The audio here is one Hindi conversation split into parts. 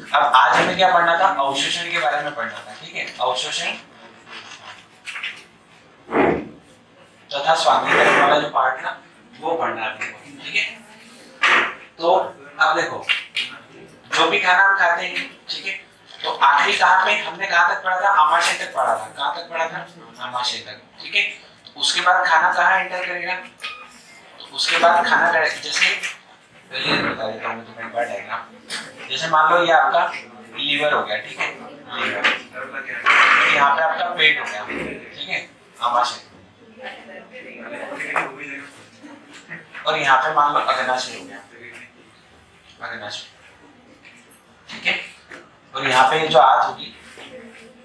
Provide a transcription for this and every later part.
अब आज हमें क्या पढ़ना था, अवशोषण के बारे में पढ़ना था, ठीक है, अवशोषण तथा स्वांगीकरण वाला जो पार्ट था वो पढ़ना है, ठीक है। तो अब देखो, जो भी खाना हम खाते हैं, ठीक है, तो आखिरी कहाँ पे हमने कहाँ तक पढ़ा था, आमाशय तक पढ़ा था, कहाँ तक पढ़ा था, आमाशय तक, ठीक है। उसके बाद खाना कहाँ एंटर करेगा, तो उसके बाद खाना जैसे पहले बता देता हूँ तुम्हें बड़ा डायग्राम। जैसे मान लो ये आपका लीवर हो गया, ठीक है, लीवर, यहाँ पे आपका पेट हो गया, ठीक है, आमाशय, और यहाँ पे मान लो अग्नाशय हो गया, अग्नाशय, ठीक है, और यहाँ पे जो आंत होगी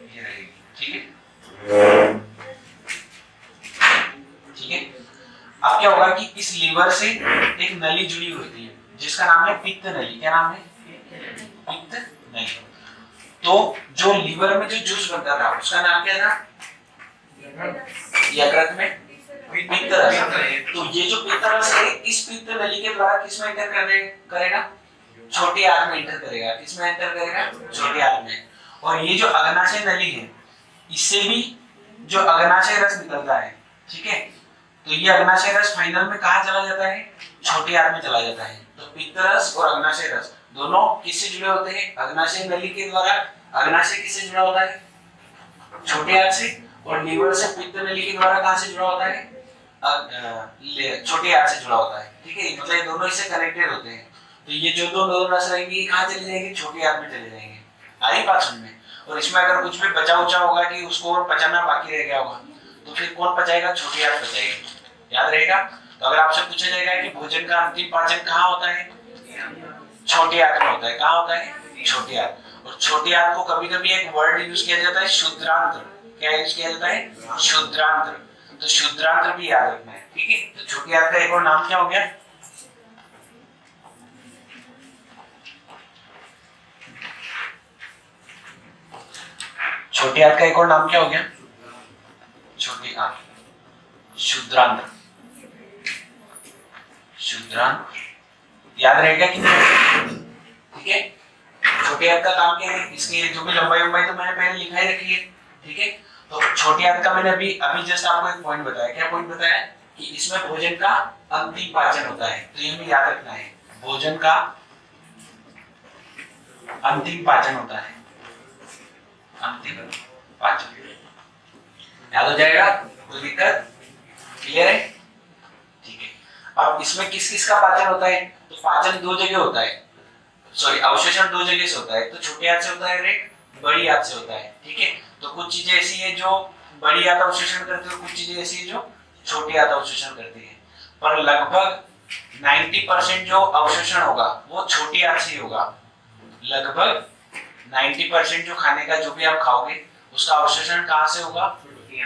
ये रहेगी, ठीक है, ठीक है। अब क्या होगा कि इस लीवर से एक नली जुड़ी होती है जिसका नाम है पित्त नली। क्या नाम है, पित्त नली। तो जो लीवर में जो जूस बनता था उसका नाम क्या था, यकृत में पित्त रस। तो ये जो पित्त रस है इस पित्त नली के द्वारा किसमें एंटर करेगा, छोटी आंत में एंटर करेगा। किसमें एंटर करेगा, छोटी आंत में। और ये जो अग्नाशय नली है इससे भी जो अग्नाशय रस निकलता है, ठीक है, तो ये अग्नाशय रस फाइनल में कहाँ चला जाता है, छोटी आंत में चला जाता है। तो पित्त रस और अग्नाशय रस दोनों किससे जुड़े होते हैं, अग्नाशय नली के द्वारा। अग्नाशय किससे जुड़ा होता है, छोटी आंत से, और लीवर से पित्त नली के द्वारा कहाँ से जुड़ा होता है, छोटी आंत से जुड़ा होता है, ठीक है। मतलब ये दोनों इससे कनेक्टेड होते हैं। तो ये जो दो रस रहेंगी कहाँ चली जाएंगी, छोटी आंत में चले जाएंगे, आई बात समझ में। और इसमें अगर कुछ भी बचा उचा होगा कि उसको पचाना बाकी रह गया होगा तो फिर कौन पचाएगा, छोटी आंत पचाएगी, याद रहेगा। तो अगर आपसे पूछा जाएगा कि भोजन का अंतिम पाचन कहाँ होता है, छोटी आंत में होता है। कहाँ होता है, छोटी आंत। और छोटी आंत को कभी कभी एक वर्ड यूज किया जाता है, शुद्रांत्र। क्या यूज किया जाता है, शुद्रांत्र। तो शुद्रांत्र भी याद रखना है, ठीक है। तो छोटी आंत का एक और नाम क्या हो गया, छोटी आंत का एक और नाम क्या हो गया, छोटी आंत, शुद्रांत्र, शुद्रांत्र, याद रहेगा कि नहीं, ठीक है। छोटी आंत का काम क्या है, इसकी जो भी लंबाई तो मैंने पहले लिखा ही रखी है, ठीक है। तो छोटी आंत का मैंने अभी जस्ट आपको एक पॉइंट बताया। क्या पॉइंट बताया, कि इसमें भोजन का अंतिम पाचन होता है। तो ये हमें याद रखना है, भोजन का अंतिम पाचन होता है, अंतिम पाचन, याद हो जाएगा, कोई दिक्कत, क्लियर है, ठीक है। अब इसमें किस किस का पाचन होता है, तो पाचन दो जगह होता है, सॉरी अवशोषण दो जगह से होता है। तो छोटी आंत से होता है, एक बड़ी आंत से होता है, ठीक है। तो कुछ चीजें ऐसी है जो बड़ी आंत अवशोषण करती है, कुछ चीजें ऐसी है जो छोटी आंत अवशोषण करती है। पर लगभग 90% जो अवशोषण होगा वो छोटी आंत से होगा। लगभग 90% जो खाने का जो भी आप खाओगे उसका अवशोषण कहाँ से होगा,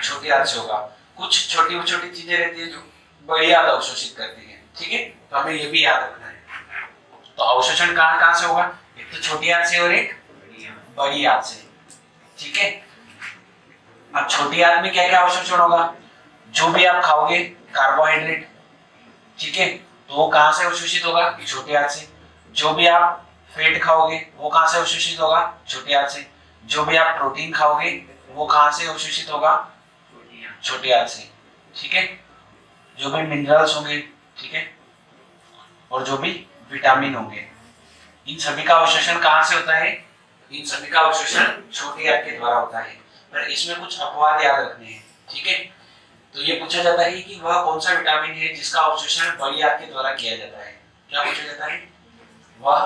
छोटी आंत से होगा। कुछ छोटी छोटी चीजें रहती है जो बड़ी आंत अवशोषित करती है, ठीक है। तो हमें ये भी याद रखना है। तो अवशोषण कहाँ कहाँ से होगा, एक तो छोटी आंत से और एक बड़ी आंत से, ठीक है। अब छोटी आंत में क्या क्या अवशोषण होगा, जो भी आप खाओगे कार्बोहाइड्रेट, ठीक है, तो वो कहाँ से अवशोषित होगा, छोटी आंत से। जो भी आप फैट खाओगे वो कहाँ से अवशोषित होगा, छोटी आंत से। जो भी आप प्रोटीन खाओगे वो कहाँ से अवशोषित होगा, छोटी आंत से, ठीक है। जो भी मिनरल्स होंगे, ठीक है, और जो भी विटामिन होंगे, इन सभी का अवशोषण कहाँ से होता है, इन सभी का अवशोषण छोटी आंत के द्वारा होता है। पर इसमें कुछ अपवाद याद रखने हैं, ठीक है। तो ये पूछा जाता है कि वह कौन सा विटामिन है जिसका अवशोषण बड़ी आंत के द्वारा किया जाता है। क्या पूछा जाता है, वह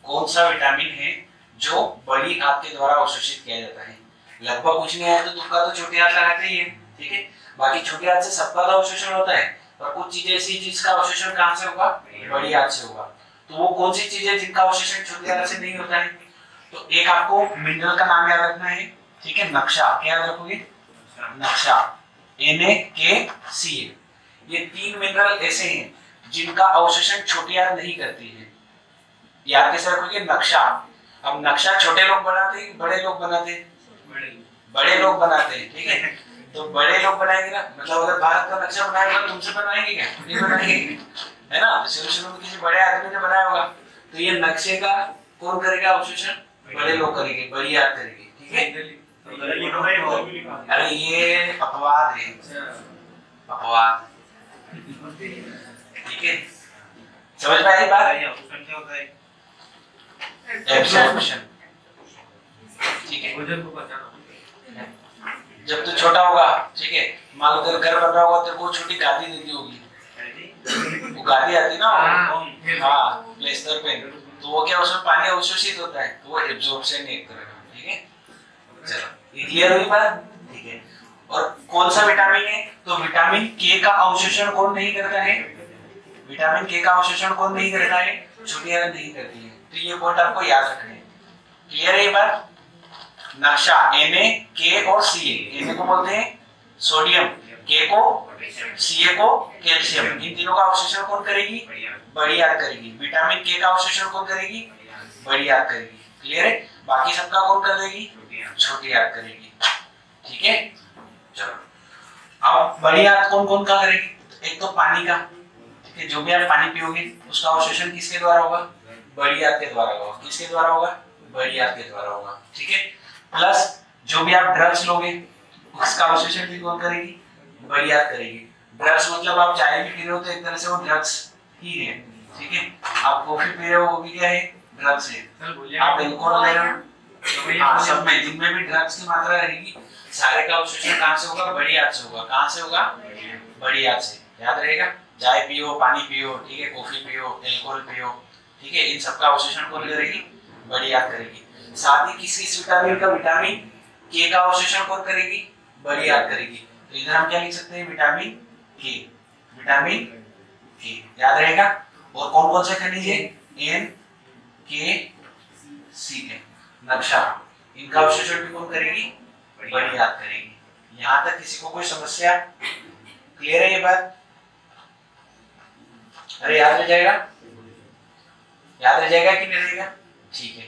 कौन सा विटामिन है जो बड़ी आंत के द्वारा अवशोषित किया जाता है। लगभग कुछ नहीं आया तो तुक्का तो छोटी आंत लगाते ही है, ठीक है। बाकी छोटी आंत से सबका तो अवशोषण होता है, पर कुछ चीजें ऐसी जिसका अवशोषण कहाँ से होगा, बड़ी आंत से होगा। तो वो कौन सी चीजें जिनका अवशोषण छोटी आंत से नहीं होता है। तो एक आपको मिनरल का नाम याद रखना है, ठीक है, नक्शा। क्या याद रखोगे, नक्शा, NaKCl। ये 3 मिनरल ऐसे हैं जिनका अवशोषण छोटी आंत नहीं करती है। याद कैसे रखोगे, नक्शा। अब नक्शा छोटे लोग बनाते हैं, बड़े लोग बनाते हैं, बड़े लोग बनाते हैं, ठीक है। तो बड़े लोग बनाएंगे ना, मतलब अगर भारत का नक्शा बनाएगा तो तुमसे बनाएंगे क्या, नहीं बनाएंगे, है ना। शुरू शुरू में किसी बड़े आदमी ने बनाया होगा। तो ये नक्शे का कौन करेगा अवशोषण, बड़े लोग करेंगे, बड़ी याद करेंगे, ठीक है। अरे ये अपवाद है, अपवाद, ठीक है। समझ में आई बात? एब्जॉर्प्शन, ठीक है। जब तू छोटा होगा, ठीक है, मान लो तेरा घर बन रहा होगा, तेरे को छोटी गादी देती होगी, वो गादी आती ना, हाँ प्लेस्टर पे, तो वो क्या उसमें पानी अवशोषित होता है, तो वो एब्जॉर्प्शन एक तरह का, ठीक है। चलो ये क्लियर हुई बात, ठीक है। और कौन सा विटामिन है? तो विटामिन के का अवशोषण कौन नहीं करता है? विटामिन के का अवशोषण कौन नहीं करता है? छोटी आंत नहीं करती है। तो ये पॉइंट आपको याद रखना है। क्लियर है ये बात? नक्शा Na, K और Ca, Na को बोलते हैं सोडियम, K को, Ca को कैल्शियम। इन तीनों का अवशोषण कौन करेगी? बड़ी आंत करेगी। विटामिन के का अवशोषण कौन करेगी? बड़ी आंत करेगी। क्लियर है? बाकी सबका कौन कर देगी? छोटी आंत करेगी, ठीक है। चलो अब बड़ी आंत कौन कौन का करेगी? एक तो पानी का, ठीक है, जो भी आप पानी पियोगे उसका अवशोषण किसके द्वारा होगा? बड़ी आंत के द्वारा होगा। किसके द्वारा होगा? बड़ी आंत के द्वारा होगा, ठीक है। प्लस जो भी आप ड्रग्स लोगे उसका अवशोषण भी कौन करेगी? बड़ी आंत करेगी। ड्रग्स मतलब आप चाय भी पी रहे हो तो एक तरह से वो ड्रग्स ही है, ठीक है। आप कॉफी पी रहे हो वो भी क्या है? ड्रग्स है। आप अल्कोहल ले रहे हो, सब में जिनमें भी ड्रग्स की मात्रा रहेगी सारे का अवशोषण कहां से होगा? बड़ी आंत से होगा। कहां से होगा? बड़ी आंत से। याद रहेगा? चाय पियो, पानी पियो, ठीक है, कॉफी पियो, अल्कोहल पियो, ठीक है, इन सबका अवशोषण कौन करेगी? बड़ी आंत करेगी। साथ ही किस विटामिन का? विटामिन के का अवशोषण कौन करेगी? बड़ी आंत करेगी। तो इधर हम क्या लिख सकते हैं? विटामिन के, विटामिन के, याद रहेगा। और कौन कौन से खनिज है? एन, के, सी के, नक्शा, इनका अवशोषण भी कौन करेगी? बड़ी आंत करेगी। यहां तक किसी को कोई समस्या? क्लियर है ये बात? अरे याद रह जाएगा? याद रह जाएगा कि नहीं रहेगा? ठीक है।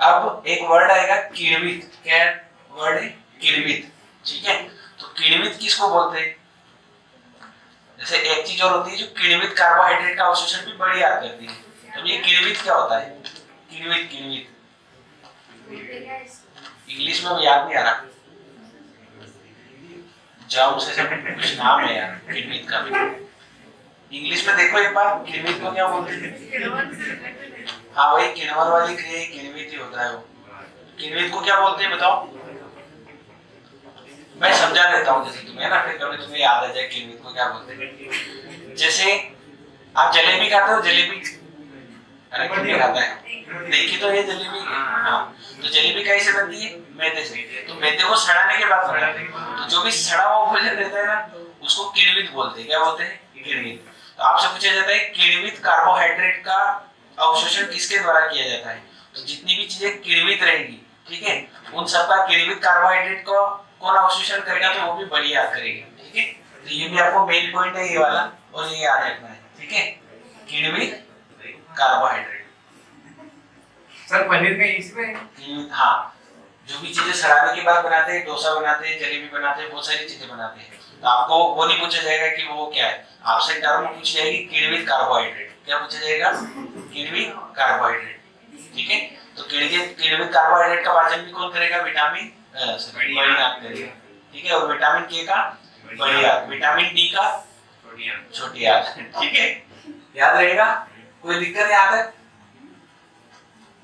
अब एक वर्ड आएगा किण्वित। क्या वर्ड है? किण्वित, ठीक है। तो किण्वित किसको बोलते हैं? जैसे एक चीज और होती है जो किण्वित कार्बोहाइड्रेट का अवशोषण भी बड़ी आंत करती है। तो ये किण्वित क्या होता है? किण्वित, किण्वित इंग्लिश में याद नहीं आ रहा, जाओ से कुछ नाम है यार किण्वित का भी। इंग्लिश में देखो एक बार, किण्वित को क्या बोलते हैं? हाँ वही किण्वन वाली क्रिया किण्वित ही होता है वो। किण्वित को क्या बोलते हैं बताओ? मैं समझा देता हूँ जैसे तुम्हें ना, फिर कभी तुम्हें याद आ जाए किण्वित को क्या बोलते हैं। जैसे आप जलेबी खाते हो, जलेबी, अरे कौन खाता है? देखी तो ये जलेबी, हाँ, तो जलेबी कैसे बनती है? मैदे से। तो मैदे को सड़ाने के बाद बनाते हैं, तो जो भी सड़ा हुआ भोजन रहता है ना उसको किण्वित बोलते हैं। क्या बोलते हैं? किण्वित। तो आपसे पूछा जाता है किण्वित कार्बोहाइड्रेट का अवशोषण किसके द्वारा किया जाता है? तो जितनी भी चीजें किण्वित रहेगी, ठीक है, उन सबका किण्वित कार्बोहाइड्रेट को कौन अवशोषण करेगा? तो वो भी बड़ी याद करेगी, ठीक है। तो ये भी आपको मेन पॉइंट है ये वाला, और ये याद रखना है, ठीक है। किण्वित कार्बोहाइड्रेट। सर पनीर का इसमें, हाँ, जो भी चीजें सड़ाने के बाद बनाते हैं, डोसा बनाते हैं, जलेबी बनाते हैं, बहुत सारी चीजें बनाते हैं, तो आपको वो नहीं पूछा जाएगा कि वो क्या है, आपसे टर्म पूछी जाएगी किण्वित कार्बोहाइड्रेट। क्या पूछा जाएगा? किण्वित कार्बोहाइड्रेट, ठीक है। तो किण्वित कार्बोहाइड्रेट का पाचन भी कौन करेगा? विटामिन बड़ी आंत करेगा, ठीक है। और विटामिन के का बड़ी आंत, विटामिन डी का छोटी आंत, ठीक है। याद रहेगा? कोई दिक्कत याद है?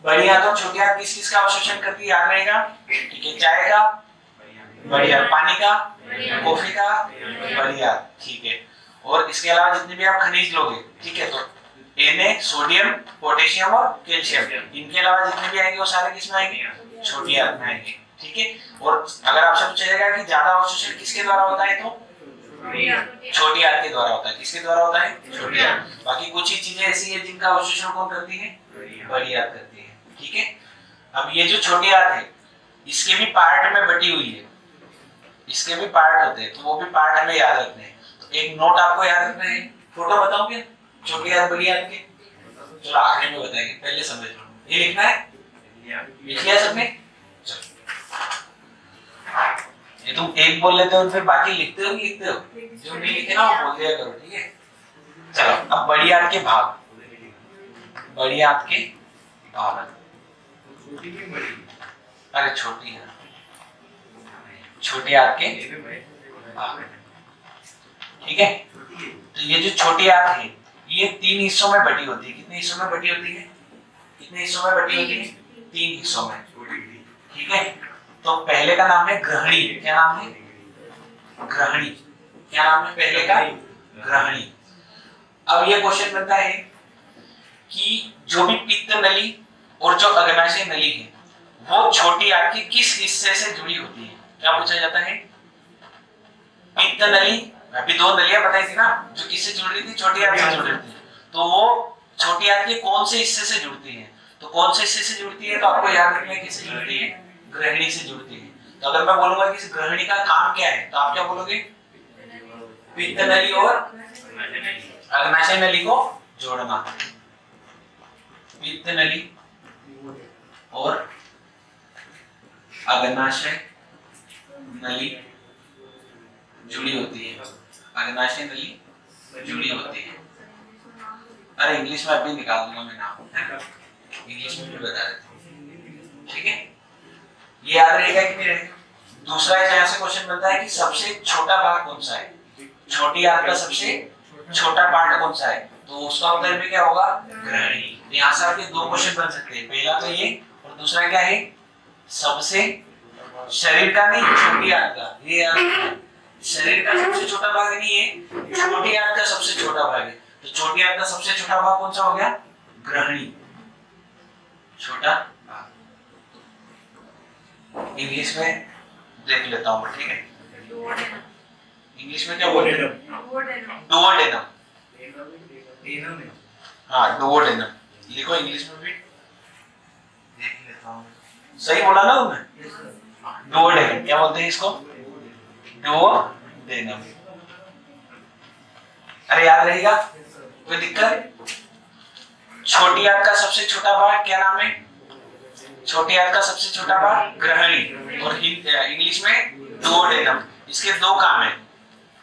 बड़ी आंत और छोटी आंत किस किस का अवशोषण करती है? याद रहेगा, ठीक है। चाय का बड़ी आंत, पानी का, कॉफी का बड़ी आंत, ठीक है। और इसके अलावा जितने भी आप खनिज लोगे, ठीक है, तो Na, सोडियम, पोटेशियम और कैल्शियम, इनके अलावा जितने भी आएंगे वो सारे किस में आएंगे? छोटी आंत में आएंगे, ठीक है। और अगर आपसे पूछा जाएगा कि ज्यादा अवशोषण किसके द्वारा होता है, तो छोटी आंत के द्वारा होता है। किसके द्वारा होता है? छोटी आंत। बाकी कुछ ही चीजें ऐसी है जिनका अवशोषण कौन करती है? बड़ी आंत करती है, ठीक है। अब ये जो छोटी आंत है इसके भी पार्ट में बटी हुई है, इसके भी पार्ट होते हैं, तो वो भी पार्ट हमें याद रखने हैं। तो एक नोट आपको याद रखना है, फोटो बताओगे छोटी आंत बड़ी आंत के? चलो आखिरी में बताएंगे, पहले समझ लो। ये लिखना है, लिख लिया सबने? ये तुम एक बोल लेते हो फिर बाकी लिखते हो? जो नहीं लिखे ना वो बोल दिया करो, ठीक है। चलो अब बड़ी आंत के भाग, बड़ी आंत के भाग, छोटी की बड़ी? अरे छोटी है, छोटी आंत के, ये भी बड़ी। ठीक है। छोटी है। तो ये जो छोटी आंत है ये 3 हिस्सों में बटी होती है। कितने हिस्सों में बटी होती है? कितने हिस्सों में बटी होती है? 3 हिस्सों में, छोटी भी। ठीक है। तो पहले का नाम है ग्रहणी। क्या नाम है? ग्रहणी। क्या नाम है पहले का? ग्रहणी। अब ये क्वेश्चन बनता है कि जो भी पित्त नली और जो अग्नाशय नली है वो छोटी आंत के किस हिस्से से जुड़ी होती है? क्या पूछा जाता है? पित्त नली, अभी 2 नलियां बताई थी ना जो किससे जुड़ रही थी? छोटी आंत से जुड़ रही थी। तो वो छोटी आंत के कौन से हिस्से से जुड़ती है? तो कौन से हिस्से से जुड़ती है? तो आपको याद रखना है किससे जुड़ती है? ग्रहणी से जुड़ती है। तो अगर मैं बोलूंगा कि इस ग्रहणी का काम क्या है तो आप क्या बोलोगे? पित्त नली और अग्नाशय नली को जोड़ना। पित्त नली और अग्नाशय नली जुड़ी होती है। अग्नाशय नली जुड़ी होती है। अरे इंग्लिश में अभी निकाल दूंगा मैं नाम, इंग्लिश में भी बता देता हूँ, ठीक है। ये याद रहेगा कि नहीं रहेगा? दूसरा यहाँ से क्वेश्चन बनता है कि सबसे छोटा भाग कौन सा है? छोटी आंत का सबसे छोटा पार्ट कौन सा है? तो उसका उत्तर भी क्या होगा? ग्रहणी। यहाँ से आपके 2 क्वेश्चन बन सकते हैं। पहला तो ये, और दूसरा क्या है? सबसे, शरीर का नहीं, छोटी आंत का। ये याद, शरीर का सबसे छोटा भाग नहीं है, छोटी आंत का सबसे छोटा भाग है। तो छोटी आंत का सबसे छोटा भाग कौन सा हो गया? ग्रहणी, छोटा भाग। इंग्लिश में देख लेता हूँ, ठीक है। इंग्लिश में क्या बोलते हैं? डुओडेनम। हाँ, डुओडेनम लिखो इंग्लिश में भी, देख लेता हूँ। सही बोला ना तुमने? डुओडेनम क्या बोलते हैं इसको? डुओडेनम। अरे याद रहेगा? कोई दिक्कत? छोटी आंत का सबसे छोटा भाग क्या नाम है? छोटी आंत का सबसे छोटा भाग ग्रहणी, और इंग्लिश में डुओडेनम। इसके 2 काम है,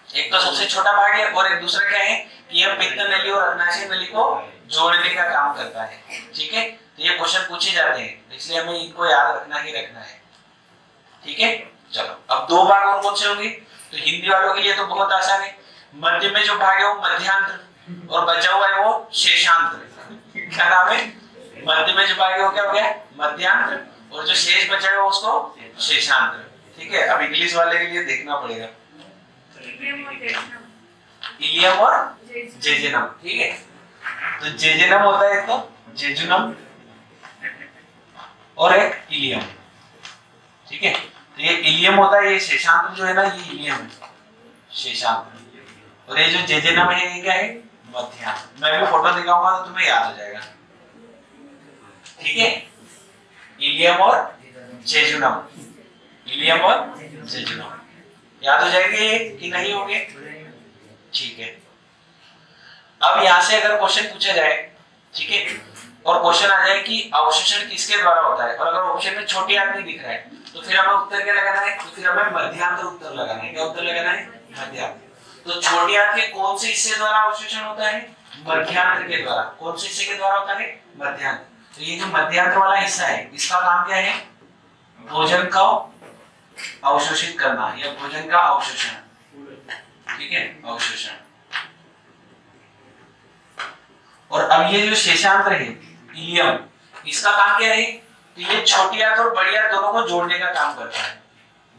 एक तो सबसे छोटा भाग है और एक दूसरा क्या है कि यह पित्त नली और अग्नाशय नली को जोड़ने का काम करता है, ठीक है। तो ये क्वेश्चन पूछे जाते हैं, इसलिए हमें इनको याद रखना ही रखना है, ठीक है। चलो अब 2 भाग और कौन से होंगे? तो हिंदी वालों के लिए तो बहुत आसान है। मध्य में जो भाग है वो मध्यांतर, और बचा हुआ है वो शेषांतर। क्या नाम है? मध्य में जो भाग है वो क्या हो गया? मध्यांतर, और जो शेष बचा है उसको शेषांतर, ठीक है। अब इंग्लिश वाले के लिए देखना पड़ेगा, इलियम और जेजुनम, ठीक है। तो जेजुनम होता है एक तो जेजुनम और एक इलियम, ठीक है। तो ये इलियम होता है, ये शेषांत्र जो है ना, ये इलियम है, शेषांत्र। और ये जो जेजुनम है ये क्या है? मध्यांतर। मैं भी फोटो दिखाऊंगा तो तुम्हें याद हो जाएगा, ठीक है। इलियम और जेजुनम, इलियम और जेजुनम याद हो जाएंगे कि नहीं होंगे? ठीक है। अब यहां से अगर क्वेश्चन पूछा जाए, ठीक है, और क्वेश्चन आ जाए कि अवशोषण किसके द्वारा होता है, और अगर ऑप्शन में छोटी आंत नहीं दिख रहा है तो फिर हमें उत्तर क्या लगाना है? तो फिर हमें मध्यांतर उत्तर लगाना है। क्या उत्तर लगाना है? मध्यांतर। तो छोटी आंत के कौन से हिस्से द्वारा अवशोषण होता है? मध्यांतर के द्वारा। कौन से हिस्से के द्वारा होता है? मध्यांतर। तो ये जो मध्यांतर वाला हिस्सा है इसका काम क्या है? भोजन का अवशोषित करना या भोजन का अवशोषण, ठीक है, अवशोषण। और अब ये जो शेषांत्र है इलियम, इसका काम क्या है? तो ये छोटी आंत और बड़ी आंत दोनों को जोड़ने का काम करता है।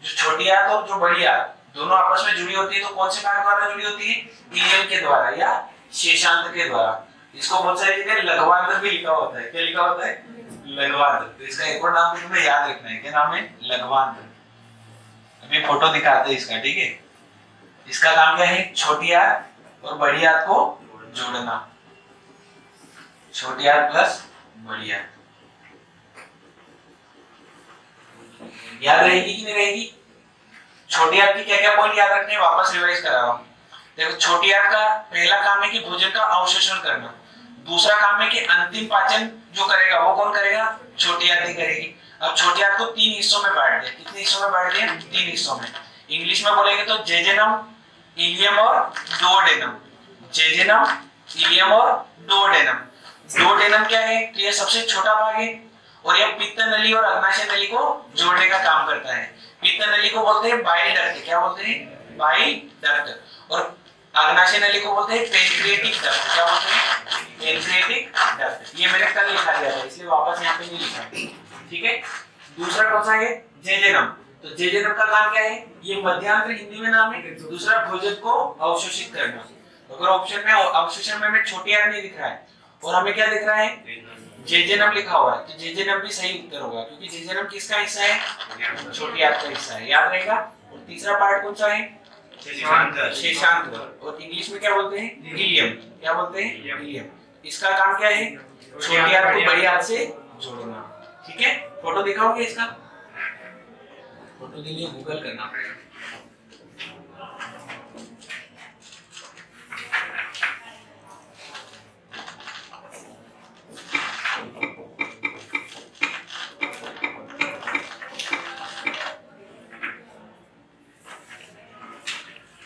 जो छोटी आंत और जो बड़ी आंत दोनों आपस में जुड़ी होती है तो कौन से भाग द्वारा जुड़ी होती है? इलियम के द्वारा या शेषांत्र के द्वारा। इसको बहुत सारी जगह लघवांतर भी लिखा होता है। क्या लिखा होता है? लघवांतर। तो इसका एक और नाम भी तुम्हें याद रखना है। क्या नाम है? लघवांतर। अभी फोटो दिखाते हैं इसका, ठीक है। इसका काम क्या है? छोटी आंत और बड़ी आंत को जोड़ना, छोटी आंत प्लस बड़ी आंत। याद रहेगी कि नहीं रहेगी? छोटी आंत की क्या क्या पॉइंट याद रखने हैं, वापस रिवाइज करा रहा हूं। देखो, छोटी आंत का पहला काम है कि भोजन का अवशोषण करना। दूसरा काम है कि अंतिम पाचन जो करेगा वो कौन करेगा? छोटी आंत ही करेगी। अब छोटी आंत को 3 हिस्सों में बांट दिया। कितने हिस्सों में बांट दिया? 3 हिस्सों में। इंग्लिश में बोलेंगे तो जेजुनम, इलियम और डुओडेनम। जेजुनम, इलियम और डुओडेनम। डुओडेनम क्या है? तो ये सबसे छोटा भाग है, और ये पित्त नली और अग्नाशय नली को जोड़ने का काम करता है। पित्त नली को बोलते हैं बाइल डक्ट, क्या बोलते हैं? Bile duct. और अग्नाशय नली को बोलते हैं पेनक्रिएटिक डक्ट, क्या बोलते हैं? Pancreatic duct. ये मैंने कल लिखा दिया था इसलिए वापस यहाँ पे नहीं लिखा, ठीक है। दूसरा कौन सा है? जेजेनम। तो जेजेनम का काम क्या है? ये मध्यांतर हिंदी में नाम है, दूसरा भोजन को अवशोषित करना। अगर ऑप्शन में अवशोषण में हमें छोटी आर नहीं दिख रहा है और हमें क्या दिख रहा है? जेजेनम लिखा हुआ है, तो जेजेनम भी सही उत्तर होगा क्योंकि जेजेनम किसका हिस्सा है? छोटी आंत का हिस्सा है, याद रहेगा। और तीसरा पार्ट कौन सा है? शेषांत्र। और इंग्लिश में क्या बोलते हैं? इलियम, क्या बोलते हैं? इलियम। इसका काम क्या है? छोटी आंत को बड़ी आंत से जोड़ना, ठीक है। फोटो दिखाओगे इसका? फोटो के लिए गूगल करना पड़ेगा।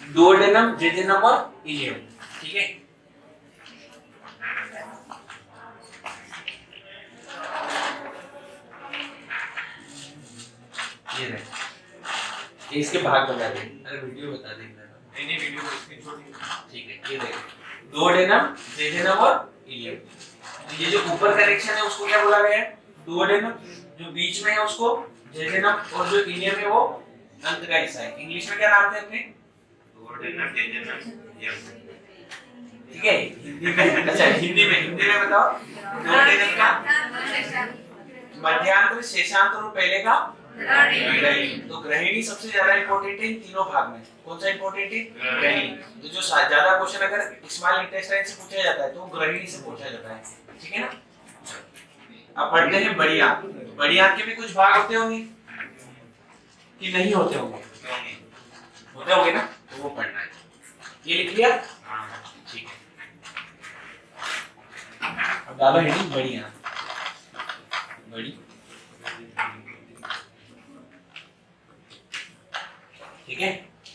डुओडेनम, जेजेनम और इलियम, ठीक है। ये रहे, ये इसके भाग बता दे। अरे वीडियो बता दे। नहीं वीडियो को स्क्रीनशॉट, ठीक है। ये देखो डुओडेनम, जेजेनम और इलियम। ये जो ऊपर कनेक्शन है उसको क्या बोला गया है? डुओडेनम। जो बीच में है उसको जेजेनम, और जो इलियम है वो अंत का हिस्सा है। इंग्लिश में क्या नाम थे अपने? ठीक है। हिंदी में, अच्छा हिंदी में बताओ। डुओडेनम का मध्यांतर, शेषांत्र और पहले का ग्रहिणी। तो ग्रहिणी सबसे ज्यादा इंपॉर्टेंट है इन तीनों भाग में। कौन सा इंपॉर्टेंट है? ग्रहिणी। तो जो ज्यादा क्वेश्चन अगर स्मॉल इंटेस्टाइन से पूछा जाता है तो ग्रहिणी से पूछा जाता है, ठीक है ना। अब पढ़ते हैं बड़ी आंत। बड़ी आंत के भी कुछ भाग होते होंगे कि नहीं होते होंगे? होते होंगे ना, तो वो पढ़ना है। ये लिख लिया? ठीक है। अब डालो हेडिंग बड़ी आंत। बड़ी, ठीक है।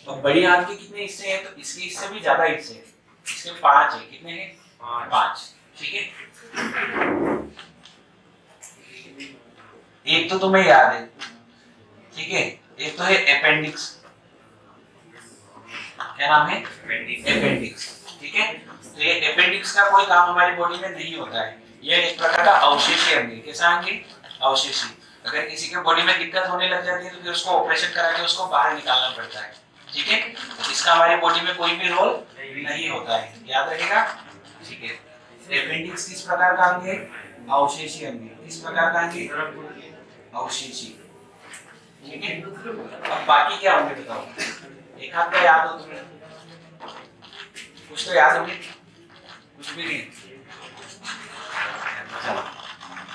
अब बड़ी आंत के कितने हिस्से हैं? तो इसके हिस्से भी ज्यादा हिस्से हैं, इसके 5 है। कितने हैं? 5, ठीक है। एक तो तुम्हें याद है, ठीक है। एक तो है अपेंडिक्स, क्या नाम है? अपेंडिक्स, ठीक है। तो ये अपेंडिक्स का कोई काम हमारी बॉडी में नहीं होता है। ये एक प्रकार का अवशेषी अंग है। कैसा अंग है? अवशेषी। अगर किसी के बॉडी में दिक्कत होने लग जाती है तो फिर उसको ऑपरेशन करा के उसको बाहर निकालना पड़ता है, ठीक है। तो इसका हमारी बॉडी में कोई भी रोल नहीं होता है, याद रखिएगा, ठीक है। अपेंडिक्स किस प्रकार का अंग है? अवशेषी अंग है। किस प्रकार का अंग है? अवशेषी, ठीक है। अब बाकी क्या होंगे बताओ? एक हाथ का याद हो तुम्हें? कुछ तो याद होंगे, कुछ भी नहीं।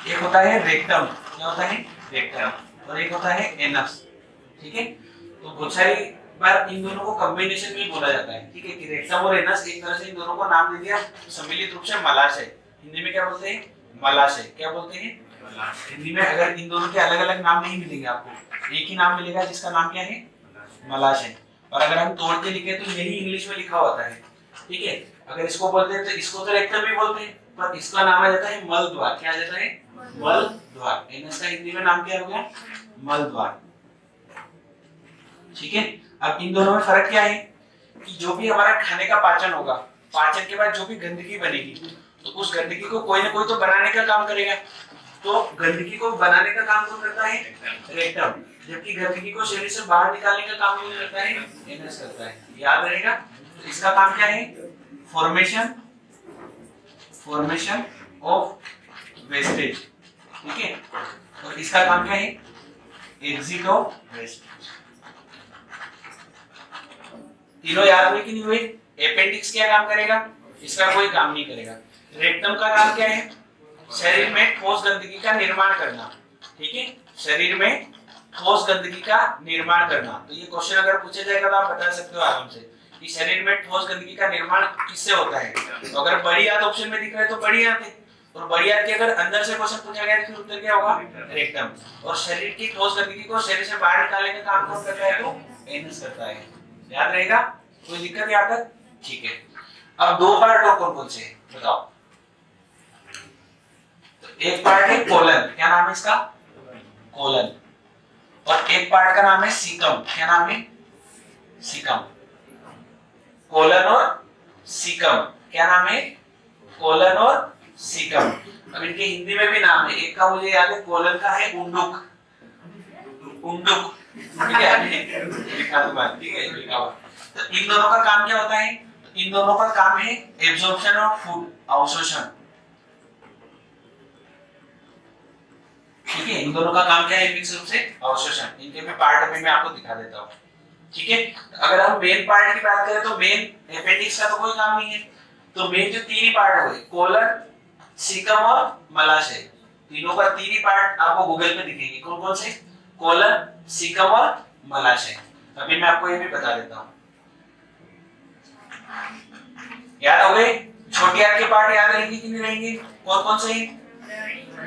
एक होता है रेक्टम, क्या होता है? रेक्टम। और एक होता है एनस, ठीक है। तो बहुत सारी बार इन दोनों को कॉम्बिनेशन में बोला जाता है, ठीक है। कि रेक्टम और एनस एक तरह से इन दोनों को नाम दे दिया सम्मिलित रूप से मलाशय। हिंदी में क्या बोलते हैं? मलाशय। क्या बोलते हैं? हिंदी में अगर इन दोनों के अलग अलग नाम नहीं मिलेंगे आपको, एक ही नाम मिलेगा जिसका नाम क्या है? मलाशय। और अगर हम तोड़ के लिखे तो यही इंग्लिश में लिखा होता है, ठीक है। अगर इसको बोलते हैं तो इसको तो रेक्टम भी बोलते हैं, पर इसका नाम आ जाता है मल द्वार। क्या आ जाता है? मल द्वार। एनस का हिंदी में नाम क्या हो गया? मल द्वार, ठीक है। अब इन दोनों में फर्क क्या है कि जो भी हमारा खाने का पाचन होगा, पाचन के बाद जो भी गंदगी बनेगी तो उस गंदगी को कोई ना कोई तो बनाने का काम करेगा। तो गंदगी को बनाने का काम कौन करता है? रेक्टम। जबकि गंदगी को शरीर से बाहर निकालने का काम कौन करता है? एनस करता है, याद रहेगा। तो इसका काम क्या है? फॉर्मेशन ऑफ वेस्टेज, ठीक है। और इसका काम क्या है? Exit of wastage. तीनों याद हुए कि नहीं हुए? अपेंडिक्स क्या काम करेगा? इसका कोई काम नहीं करेगा। रेक्टम का काम क्या है? शरीर में ठोस गंदगी का निर्माण करना, ठीक है। शरीर में ठोस गंदगी का निर्माण करना। तो ये क्वेश्चन अगर पूछा जाएगा तो आप बता सकते हो आराम से कि शरीर में ठोस गंदगी का निर्माण किससे होता है। तो अगर बड़ी आंत ऑप्शन में दिख रहा है तो बड़ी आंत है, और बड़ी आंत के अगर अंदर से क्वेश्चन पूछा गया तो उत्तर क्या होगा? रेक्टम। और शरीर की ठोस गंदगी को शरीर से बाहर निकालने का काम कौन करता है? तो एनस करता है, याद रहेगा। कोई दिक्कत यहाँ तक? ठीक है। अब दो पार्ट और कौन कौन से बताओ? तो एक पार्ट है कोलन, क्या नाम है इसका? कोलन। और एक पार्ट का नाम है सीकम, क्या नाम है? सीकम। कोलन और सीकम, क्या नाम है? कोलन और सीकम। अब इनके हिंदी में भी नाम है, एक का मुझे याद है कोलन का है उंडुक, उंडुक, ठीक है, लिखा तो बात, ठीक है, लिखा हुआ। तो इन दोनों का काम क्या होता है? इन दोनों का काम है एब्जॉर्प्शन ऑफ फूड, अवशोषण, ठीक है। इन दोनों का काम क्या है? मिक्स रूप से अवशोषण। इनके मैं पार्ट में मैं आपको दिखा देता हूँ, ठीक है। अगर हम मेन पार्ट की बात करें तो मेन एपेंडिक्स का तो कोई काम नहीं है, तो मेन जो तीन ही पार्ट हो गए कोलन, सीकम और मलाशय, तीनों का तीन ही पार्ट आपको गूगल पे दिखेंगे। कौन कौन से? कोलन, सीकम और मलाशय। अभी मैं आपको ये भी बता देता हूँ, याद हो गए? छोटी आंत के पार्ट याद रहेंगे कि नहीं रहेंगे? कौन कौन से?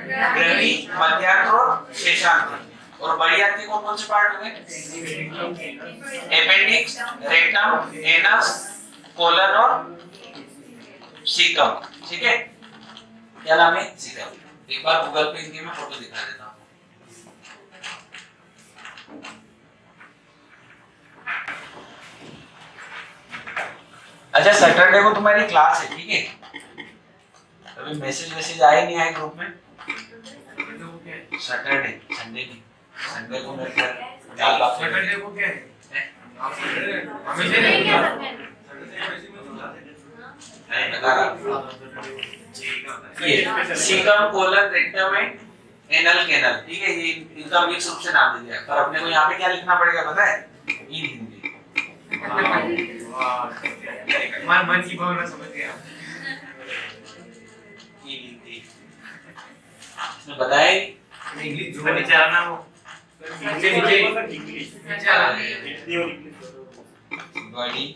ग्रहणी, मध्यांत्र और शेषांत्र। और बड़ी आंत के कौन कौन से पार्ट हो गए? एपेंडिक्स, रेक्टम, एनस, कोलन और सीकम, ठीक है। क्या नाम है? सीकम। एक बार गूगल पे इनकी मैं फोटो दिखा देता हूँ। अच्छा, सैटरडे को तुम्हारी क्लास है, ठीक है। अभी मैसेज आए नहीं आए ग्रुप में? सैटरडे, संडे नहीं, संडे को मेरे घर दाल बात। सैटरडे को क्या है? आप सैटरडे ये caecum, colon, rectum and anal canal, ठीक है। ये इनका मिक्स रूप से नाम दिया है, पर अपने को यहाँ पे क्या लिखना पड़ेगा पता है? इन हिंदी। मैं मन की भावना समझ गया। इन हिंदी इसने बताया ही इंग्लिश जो विचारना हो नीचे नीचे नीचे आ बड़ी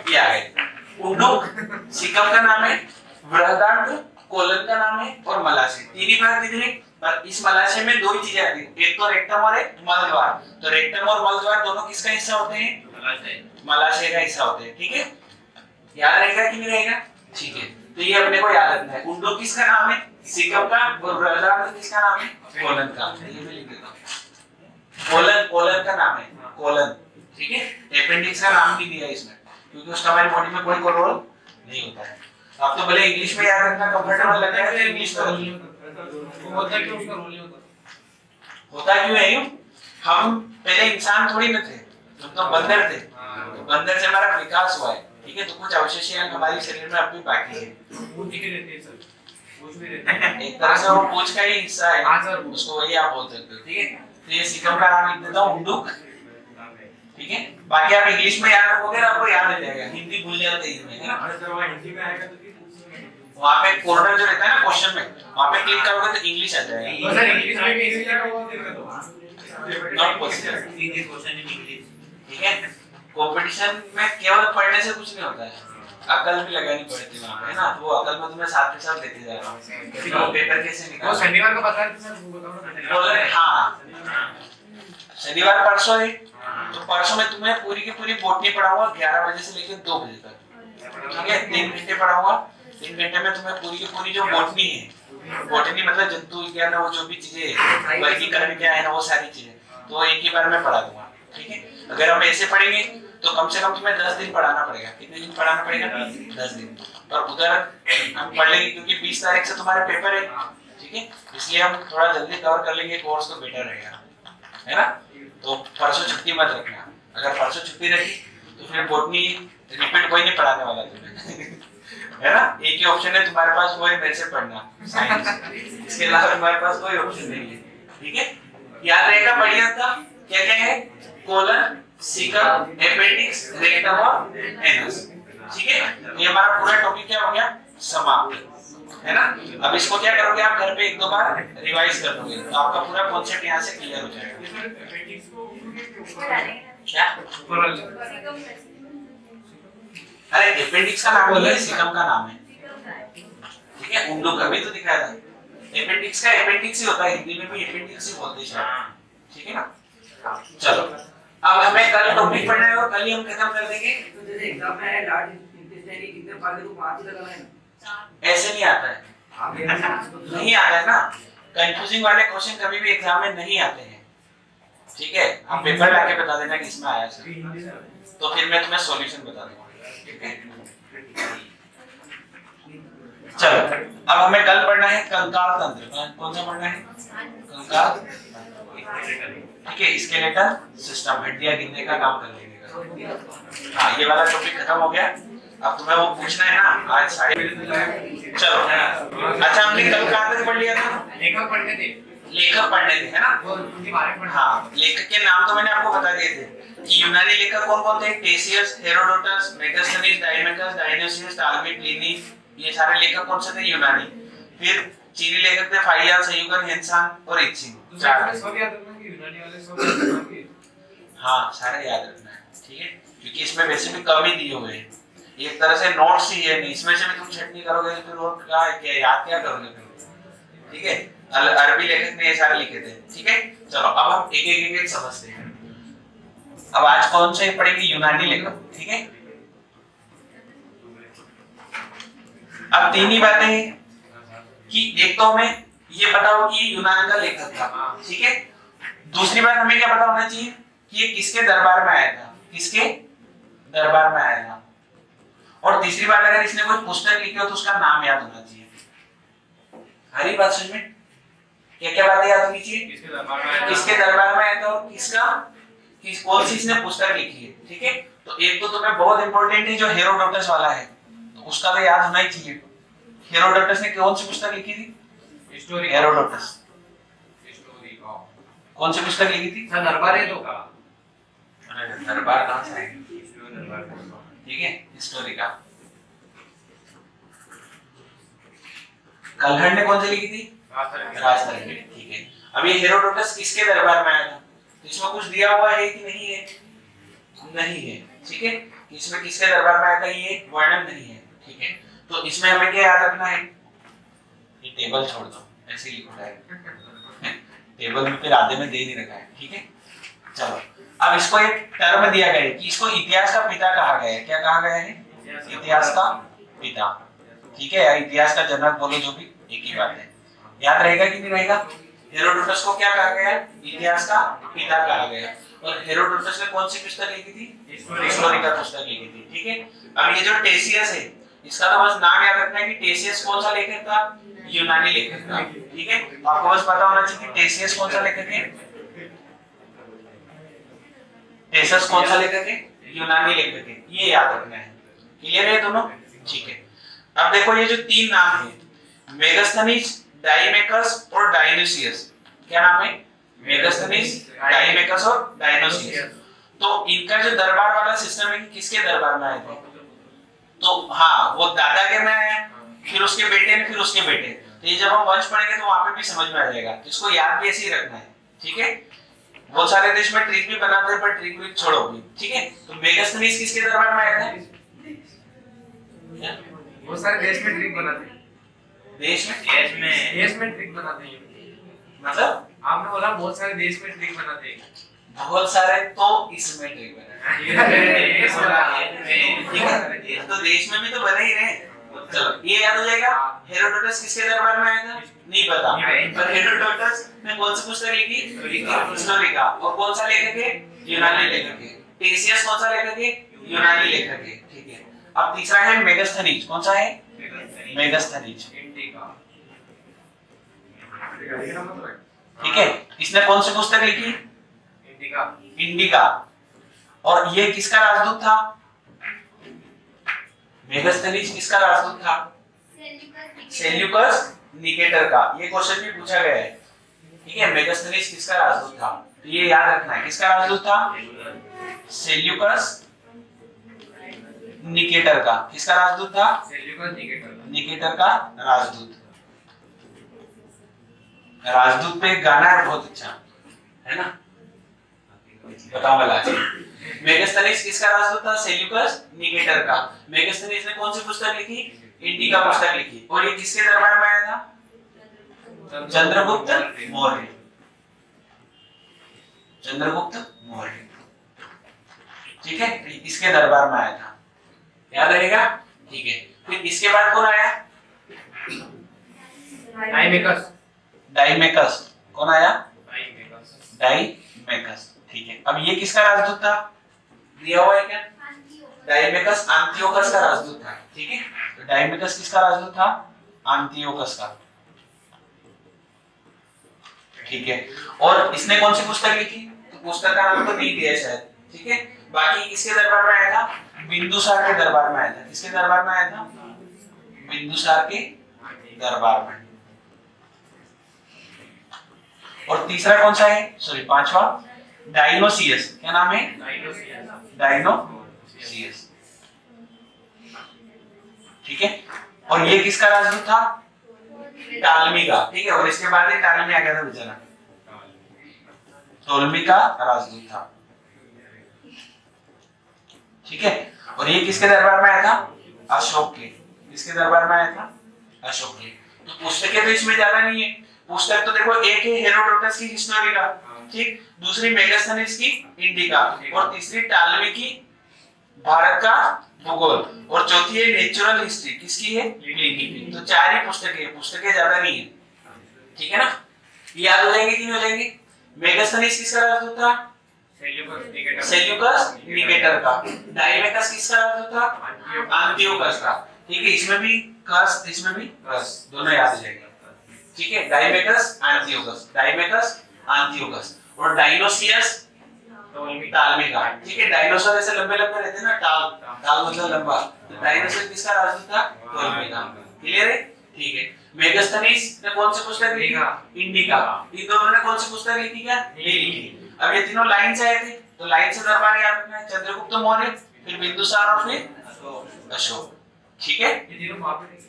क्या है? उंडुक, सीकम का नाम है, बृहदांत्र, कोलन का नाम है और मलाशय। तीन ही भाग दिख रहे, पर इस मलाशय में दो ही चीजें आती हैं, एक तो रेक्टम और एक मलद्वार। तो रेक्टम और मलद्वार दोनों किसका हिस्सा होते हैं? मलाशय का हिस्सा होते हैं, ठीक है। याद रहेगा कि नहीं रहेगा? ठीक है, तो ये अपने को याद रखना है। उंडुक किसका नाम है? सीकम का। और बृहदांत्र किसका नाम है? कोलन का। ये मैं लिख देता हूँ। कोलन, कोलन का नाम है कोलन, ठीक है। एपेंडिक्स का नाम भी दिया है इसमें, क्योंकि उसका हमारी बॉडी में कोई रोल नहीं होता है। आप तो भले इंग्लिश में याद रखना कंफर्टेबल लग रहा है तो इंग्लिश में होता क्यों उसका रोल नहीं होता? होता क्यों है यूं? हम पहले इंसान थोड़ी न थे, हम तो बंदर थे। तो बंदर से हमारा विकास हुआ है, ठीक है। तो कुछ अवशेष हमारे शरीर में अब भी बाकी है। वो ठीक रहते हैं सर, पूछ भी रहते हैं। एक तरह से वो पूंछ का ही हिस्सा है, हाँ सर, उसको वही आप बोल सकते हो, ठीक है। तो ये सीकम का नाम लिख देता हूं, उंडुक, ठीक है। बाकी आप इंग्लिश में याद रखोगे ना, आपको याद आ जाएगा। हिंदी भूल जाते हैं, है ना। अरे सर वो हिंदी में आएगा तो वहां पे कॉर्नर जो रहता है ना क्वेश्चन में, वहां पे क्लिक करोगे तो इंग्लिश आ जाएगा। सर इंग्लिश में भी इसी जगह वो देखा तो not possible, English question in English, ठीक है। कंपटीशन में केवल पढ़ने से कुछ नहीं होता है, अकल भी लगानी पड़ती है वहां पे, है ना। तो वो अकल में तुम्हें साथ के साथ देते जा रहा हूं कि वो पेपर कैसे वो निकालना। शनिवार को बता रहे थे सर, वो बताओ बोल रहे हाँ, शनिवार परसों है, तो परसों में तुम्हें पूरी की पूरी बॉटनी पढ़ाऊंगा 11 बजे से लेकर 2 बजे तक, ठीक है। 3 घंटे पढ़ाऊंगा, 3 घंटे में तुम्हें पूरी की पूरी जो बॉटनी है, बॉटनी मतलब जंतु विज्ञान वो जो भी चीजें वर्गीकरण क्या है ना, वो सारी चीजें तो एक ही बार में पढ़ा दूंगा, ठीक है। अगर हम ऐसे पढ़ेंगे तो कम से कम तुम्हें 10 दिन पढ़ाना पड़ेगा। कितने दिन पढ़ाना पड़ेगा? 10 दिन। और उधर हम पढ़ लेंगे क्योंकि 20 तारीख से तुम्हारा पेपर है, ठीक है। इसलिए हम थोड़ा जल्दी कवर कर लेंगे कोर्स, तो बेटर रहेगा, है ना। तो परसों छुट्टी मत रखना, अगर परसों छुट्टी रखी तो फिर बॉटनी रिपीट कोई नहीं पढ़ाने वाला तुम्हें है ना। एक ही ऑप्शन है तुम्हारे पास, वो है मेरे से पढ़ना साइंस, इसके अलावा तुम्हारे पास कोई ऑप्शन नहीं है, ठीक है। याद रहेगा बढ़िया था क्या क्या है? कोलन, सीकम, एपेंडिक्स, रेक्टम और एनस, ठीक है। ये हमारा पूरा टॉपिक क्या हो गया? समाप्त, है ना। अब इसको क्या करोगे आप घर पे 1-2 बार रिवाइज कर लोगे तो आपका पूरा कॉन्सेप्ट यहाँ से क्लियर हो जाएगा। क्या? अरे एपेंडिक्स का नाम नहीं है, सीकम का नाम है, ठीक है। उंडुक अभी तो दिखाया था। एपेंडिक्स का एपेंडिक्स ही होता है, हिंदी में भी एपेंडिक्स ही बोलते हैं, ठीक है ना। चलो अब हमें कल टॉपिक पढ़ना है और कल ही हम खत्म कर देंगे। तो जैसे एग्जाम में है लार्ज इंटेस्टाइन कितने पार्ट है तो 5 ही लगाना है ना। ऐसे नहीं आता है, नहीं आता है ना। कंफ्यूजिंग वाले क्वेश्चन कभी भी एग्जाम में नहीं आते हैं, ठीक है। हम पेपर लाके बता देना कि इसमें आया सर, तो फिर मैं तुम्हें सॉल्यूशन बता दूंगा, ठीक है। चलो अब हमें कल पढ़ना है कंकाल तंत्र। कौन सा पढ़ना है? कंकाल, ठीक है। स्केलेटल सिस्टम, हड्डियां गिनने का काम कर लेने का। हाँ, ये वाला टॉपिक खत्म हो गया। अब तुम्हें वो पूछना है ना आज 3:30। चलो अच्छा, हमने कल कहाँ तक पढ़ लिया था? लेखक पढ़ने थे, लेखक पढ़ने थे, है ना। उनके बारे में पढ़ा। हाँ, लेखक के नाम तो मैंने आपको बता दिए थे कि यूनानी लेखक कौन कौन थे। टेसियस, हेरोडोटस, मेगास्थनीज, डायमेकस, डायनोसियस, टालमी, प्लिनी, ये सारे लेखक कौन से थे? यूनानी। फिर चीनी लेखक थे फाइया, सयुगन, हेनसांग और इत्सिंग। चार। सब याद रखना कि यूनानी वाले सब याद रखना कि हाँ, सारे याद रखना है, ठीक है, क्योंकि इसमें वैसे भी कम ही दिए हुए हैं। एक तरह से नोट्स ही है, इसमें से भी तुम छटनी करोगे तो फिर और क्या याद क्या करोगे फिर, ठीक है। अरबी लेखक ने ये सारे लिखे थे, ठीक है। चलो अब हम एक एक समझते हैं। अब आज कौन से पढ़ेंगे? यूनानी लेखक, ठीक है। अब तीन ही बातें हैं कि एक तो हमें ये पता हो कि यूनान का लेखक था, ठीक है। दूसरी बात हमें क्या पता होना चाहिए कि ये किसके दरबार में आया था, किसके दरबार में आया था। और तीसरी बात, अगर इसने कोई पुस्तक लिखी हो तो उसका नाम याद होना चाहिए। हरी बात समझ में? क्या क्या बातें याद होनी चाहिए? किसके दरबार में आया था और किसका, कौन सी इसने पुस्तक लिखी है, ठीक है। तो एक तो तुम्हें बहुत इंपॉर्टेंट है जो हेरोडोटस वाला है, तो उसका तो याद होना ही चाहिए। हेरोडोटस ने कौन सी पुस्तक लिखी थी? हिस्टोरी। हेरोडोटस हिस्टोरी कौन सी पुस्तक लिखी थी? सर दरबार है तो का। अरे दरबार कहाँ से आएगा, ठीक है, हिस्टोरी का। कलहड़ ने कौन सी लिखी थी? राजतरंगिणी, ठीक है। अब ये हेरोडोटस किसके दरबार में आया था? तो इसमें कुछ दिया हुआ है कि नहीं है? नहीं है, ठीक है। इसमें किसके दरबार में आया था ये वर्णन नहीं है, ठीक है। तो इसमें हमें क्या याद रखना है? ये टेबल छोड़ दो, ऐसे ही लिखो डायरेक्ट। टेबल में फिर आधे में दे नहीं रखा है, ठीक है। चलो अब इसको एक टर्म दिया गया है कि इसको इतिहास का पिता कहा गया है। क्या कहा गया है? इतिहास का पिता, ठीक है, या इतिहास का जनक बोलो, जो भी एक ही बात है। याद रहेगा कि नहीं रहेगा? हेरोडोटस को क्या कहा गया? इतिहास का पिता कहा गया। और हेरोडोटस ने कौन सी पुस्तक लिखी थी? हिस्टोरी का पुस्तक लिखी थी, ठीक है। अब ये जो टेसियस है, इसका तो बस नाम याद रखना है कि टेसियस कौन सा लेखक था? यूनानी लेखक था, ठीक है। आपको बस पता होना चाहिए कि टेसियस कौन सा लेखक है। टेसियस कौन सा लेखक है? यूनानी लेखक है, ये याद रखना है। क्लियर है दोनों? ठीक है। अब देखो ये जो तीन नाम है, मेगास्थनीज, डाइमेकस और डायनोसियस, क्या नाम है? मेगास्थनीज, डाइमेकस और डायनोसियस। तो इनका जो दरबार वाला सिस्टम है, किसके दरबार में आए थे? तो हाँ, वो दादा के में आए, फिर उसके बेटे ने, फिर उसके बेटे। तो ये जब हम वंश पढ़ेंगे तो वहां पे भी समझ में आ जाएगा। इसको याद भी ऐसे ही रखना है, ठीक है। बहुत सारे देश में ट्रिक भी बनाते हैं, पर ट्रिक भी छोड़ो भी, ठीक है। तो मेगास्थनीज किसके दरबार में आए थे? बहुत सारे देश में ट्रिक बनाते हैं। देश में ट्रिक बनाते हैं। मतलब आपने बोला बहुत सारे देश में ट्रिक बनाते हैं। बहुत सारे तो इसमें ट्रिक बना, ठीक है। तो देश में भी तो बने ही रहे। चलो ये याद हो जाएगा। हेरोडोटस किसके दरबार में आया था? नहीं पता, पर हेरोडोटस ने कौन सी पुस्तक लिखी? हिस्टोरी का। और कौन सा लेखक है? यूनानी लेखक है। टेसियस कौन सा लेखक है? यूनानी लेखक है, ठीक है। अब तीसरा है मेगास्थनीज। कौन सा है? मेगास्थनीज, ठीक है। इसने कौन सी पुस्तक लिखी? इंडिका। और ये किसका राजदूत था? मेगास्थनीज किसका राजदूत था? सेल्यूकस निकेटर का। ये क्वेश्चन भी पूछा गया है, ठीक है। मेगास्थनीज किसका राजदूत था? तो ये याद रखना है, किसका राजदूत था? सेल्यूकस निकेटर का। किसका राजदूत था? निकेटर का राजदूत। राजदूत पे एक गाना है बहुत अच्छा, है ना, बताओ वाला। मेगास्थनीज किसका राजदूत था? सेल्यूकस निकेटर का। मेगास्थनीज ने कौन सी पुस्तक लिखी? इंडिका पुस्तक लिखी। और ये किसके दरबार में आया था? चंद्रगुप्त मौर्य। चंद्रगुप्त मौर्य, ठीक है, इसके दरबार में आया था, याद रहेगा। ठीक है, फिर इसके बाद कौन आया? डाइमेकस। डाइमेकस। कौन आया? डाइमेकस। डाइमेकस। ठीक है, अब ये किसका राजदूत था? दिया हुआ है क्या? डाइमेकस अंतियोकस का राजदूत था। ठीक है, तो डाइमेकस किसका राजदूत था? अंतियोकस का। ठीक है, और इसने कौन सी पुस्तक लिखी? तो पुस्तक का नाम तो नहीं दिया शायद। ठीक है, बाकी किसके दरबार में आया था? बिंदुसार के दरबार में आया था। किसके दरबार में आया था? बिंदुसार के दरबार में। और तीसरा कौन सा है? सॉरी, पांचवा डायनोसियस। क्या नाम है? डायनोसियस। ठीक है, और ये किसका राजदूत था? टालमी का। ठीक है, और इसके बाद एक टालमी आ गया था बेचारा, टोलमी का राजदूत था। ठीक है, और ये किसके दरबार में आया था? अशोक के। किसके दरबार में आया था? अशोक के। तो पुस्तकें तो इसमें ज्यादा नहीं है। पुस्तक तो देखो, एक है हेरोडोटस की हिस्टोरी का, ठीक, दूसरी मेगास्थनीज की इंडिका, और तीसरी टालमी की भारत का भूगोल, और चौथी है नेचुरल हिस्ट्री। किसकी है? प्लिनी की। तो चार ही पुस्तकें, पुस्तकें ज्यादा नहीं है। ठीक है ना, ये याद हो जाएंगे कि नहीं हो जाएंगे? मेगास्थनीज किसका राजदूत था? सेल्यूकस निकेटर का। डाइमेकस किसका राजदूत था? अंतियोकस का। ठीक है, इसमें भी कस, इसमें भी कस, दोनों याद हो जाएंगे। ठीक है, डाइमेकस अंतियोकस, डाइमेकस अंतियोकस, और डायनोसियस टालमी का। ठीक है, डायनासोर ऐसे लंबे लंबे रहते हैं ना, टाल, टाल मतलब लंबा, तो डायनासोर किसका राजदूत था? टोलमी का। क्लियर है? ठीक है, मेगास्थनीज ने कौन सी पुस्तक लिखी? इंडिका। इन दोनों ने कौन सी पुस्तक लिखी? क्या नहीं लिखी। अब ये तीनों लाइन से आए थे, तो लाइन से दरबार याद रखना है। चंद्रगुप्त मौर्य, फिर बिंदुसार और फिर अशोक। ठीक है, ये तीनों वहां पे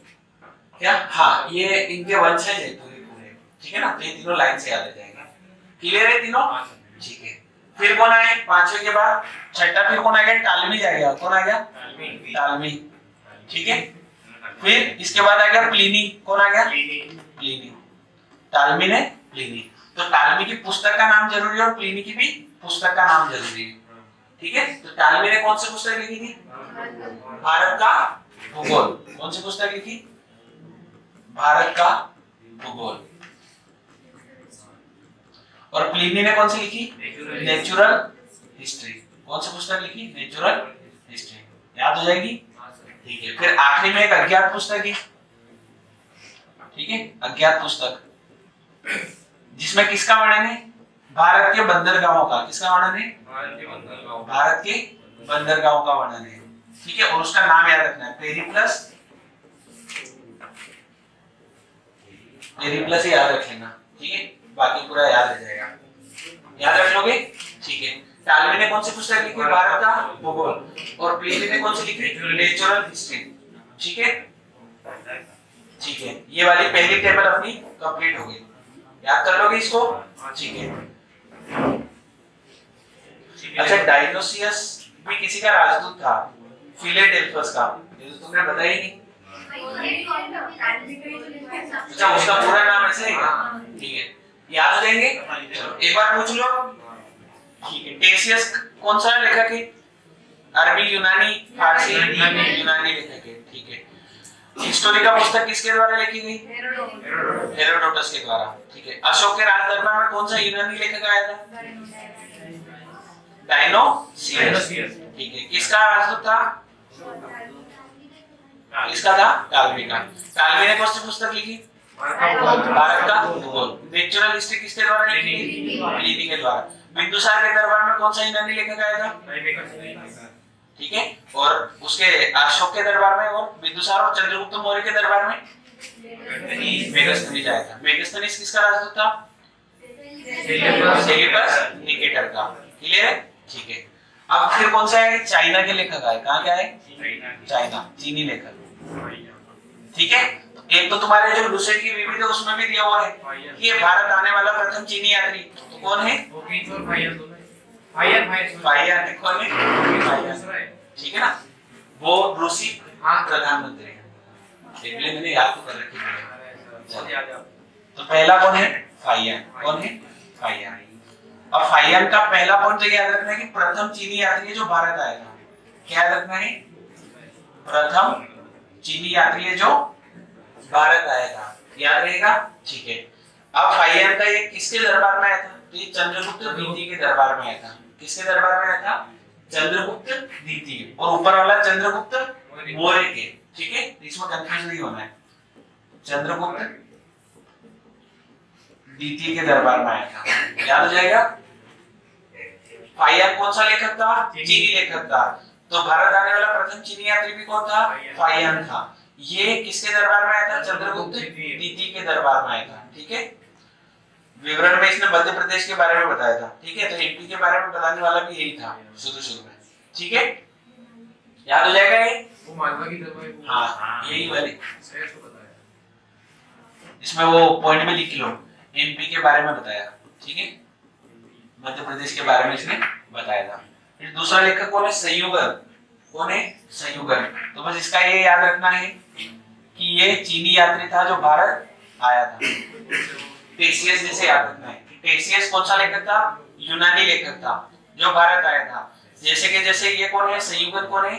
क्या? हाँ, ये इनके वंशज है पूरे पूरे। ठीक है ना, तो ये तीनों लाइन से याद आ जाएंगे। क्लियर है तीनों? ठीक है, फिर कौन आए पांचवे के बाद? छठा फिर कौन आ गया? टालमी आ गया। कौन आ गया? टालमी। ठीक है, फिर इसके बाद आ गया प्लिनी। कौन आ गया? प्लिनी। टालमी ने प्लिनी। तो टालमी की पुस्तक का नाम जरूरी है और प्लिनी की भी पुस्तक का नाम जरूरी है। ठीक है, तो टालमी ने कौन सी पुस्तक लिखी थी? भारत का भूगोल। कौन सी पुस्तक लिखी? भारत का भूगोल। और प्लिनी ने कौन सी लिखी? Natural history. कौन सी पुस्तक लिखी? Natural history. याद हो जाएगी? ठीक है, फिर आखिरी में एक अज्ञात पुस्तक है। ठीक है, अज्ञात पुस्तक जिसमें किसका वर्णन है? भारत के बंदरगाहों का। किसका वर्णन है? भारत के बंदरगाहों का वर्णन है। ठीक है, और उसका नाम याद रखना है, पेरिप्लस। पेरिप्लस ही याद रख लेना। ठीक है, बाकी पूरा याद रह जाएगा। याद रख लोगे? ठीक है, टालमी ने कौन सी पुस्तक लिखी? भारत का भूगोल। और प्लिनी ने कौन सी लिखी? Natural history. ठीक है, ठीक है, ये वाली पहली टेबल अपनी कंप्लीट हो गई। याद कर लोगे इसको? ठीक है, अच्छा, डायनोसियस भी किसी का राजदूत था, फिलेडेल्फस का। ये तो तुमने बताया ही नहीं। अच्छा, उसका पूरा नाम ऐसे है क्या? ठीक है, याद हो जाएंगे। चलो एक बार पूछ लो। ठीक है, टेसियस कौन सा लेखक है? अरबी, यूनानी, फारसी? यूनानी लेखक है। ठीक है, हिस्टोरी का पुस्तक किसके द्वारा लिखी गई? हेरोडोटस के द्वारा। ठीक है, अशोक के राज दरबार में कौन सा यूनानी लेखक आया था? डायनोसियस। ठीक है, किसका राजदूत था? किसका था? टालमी का। टालमी ने कौन सी पुस्तक लिखी? भारत का भूगोल। नेचुरल हिस्ट्री किसके द्वारा लिखी गई? प्लिनी के द्वारा। बिंदुसार के दरबार में कौन सा यूनानी लेखक आया था? ठीक है, और उसके अशोक के दरबार में और बिंदुसार और चंद्रगुप्त मौर्य के दरबार में मेगास्थनीज आया था। मेगास्थनीज किसका राजदूत था? सेल्यूकस निकेटर का। क्लियर है? ठीक है, अब फिर कौन सा है? चाइना के लेखक आए। कहाँ क्या है? चाइना, चीनी लेखक। ठीक है, एक तो तुम्हारे जो लुसेंट की विविध है उसमें भी दिया हुआ है कि ये भारत आने वाला प्रथम चीनी यात्री। तो कौन है? फायर। कौन है? ठीक है ना, वो रूसी प्रधानमंत्री है। मैंने याद तो कर रखी है। तो पहला कौन है? फायर। कौन है? फायर। और फाइयान का पहला पॉइंट तो याद रखना है कि प्रथम चीनी यात्री है जो भारत आया था। क्या याद रखना है? प्रथम चीनी यात्री है जो भारत आया था, याद रहेगा। ठीक है, अब फाइयान का ये किसके दरबार में आया था? तो ये चंद्रगुप्त द्वितीय के दरबार में आया था। किसके दरबार में आया था? चंद्रगुप्त द्वितीय, और ऊपर वाला चंद्रगुप्त मौर्य के। ठीक है, इसमें कंफ्यूज नहीं होना है। चंद्रगुप्त द्वितीय के दरबार में आया था, याद हो जाएगा। फाइयान कौन सा लेखक था? चीनी लेखक था। तो भारत आने वाला प्रथम चीनी यात्री भी कौन था? फाइयान था। ये किसके दरबार में आया था? चंद्रगुप्त द्वितीय के दरबार में आया था। ठीक है, विवरण में इसने मध्य प्रदेश के बारे में बताया था। ठीक है, तो एमपी के बारे में बताने वाला भी यही था शुरू में। ठीक है, याद हो जाएगा ये। वो मालवा की दरबार, हाँ, यही वाली शहर को बताया, इसमें वो पॉइंट में लिख लो, एमपी के बारे में बताया। ठीक है, मध्य प्रदेश के बारे में इसने बताया था। फिर दूसरा लेखक कौन है? संयुगर। कौन है? संयुगर। तो बस इसका ये याद रखना है कि ये चीनी यात्री था जो भारत आया था। टेसियस जैसे याद रखना है। टेसियस कौन सा लेखक था? यूनानी लेखक था जो भारत आया था। जैसे ये कौन है? संयुगर कौन है?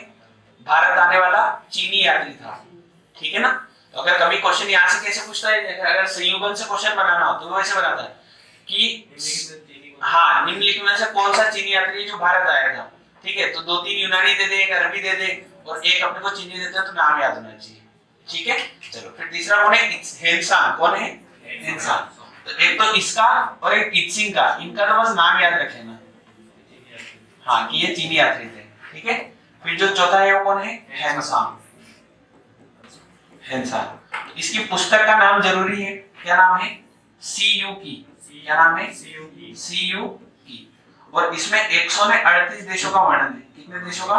भारत आने वाला चीनी यात्री था। ठीक है ना। तो अगर कभी क्वेश्चन यहाँ से कैसे पूछता है, अगर संयुगन से क्वेश्चन बनाना हो तो वो ऐसे बनाता है कि हाँ, निम्नलिखित में से कौन सा चीनी यात्री है जो भारत आया था। ठीक है, तो 2-3 यूनानी दे दे, एक अरबी दे दे और एक अपने को चीनी देते हैं, तो नाम याद होना चाहिए। ठीक है, चलो फिर तीसरा कौन है? हेनसान। कौन है? हेनसान। तो एक तो इसका और एक इत्सिंग का, इनका तो बस नाम याद रख लेना, हाँ, कि ये चीनी यात्री थे। ठीक है, फिर जो चौथा है वो कौन है? हेनसान। हेनसान। इसकी पुस्तक का नाम जरूरी है, क्या नाम है? सीयू की। क्या नाम है? सीयू की। और इसमें 138 देशों का वर्णन है। कितने देशों का?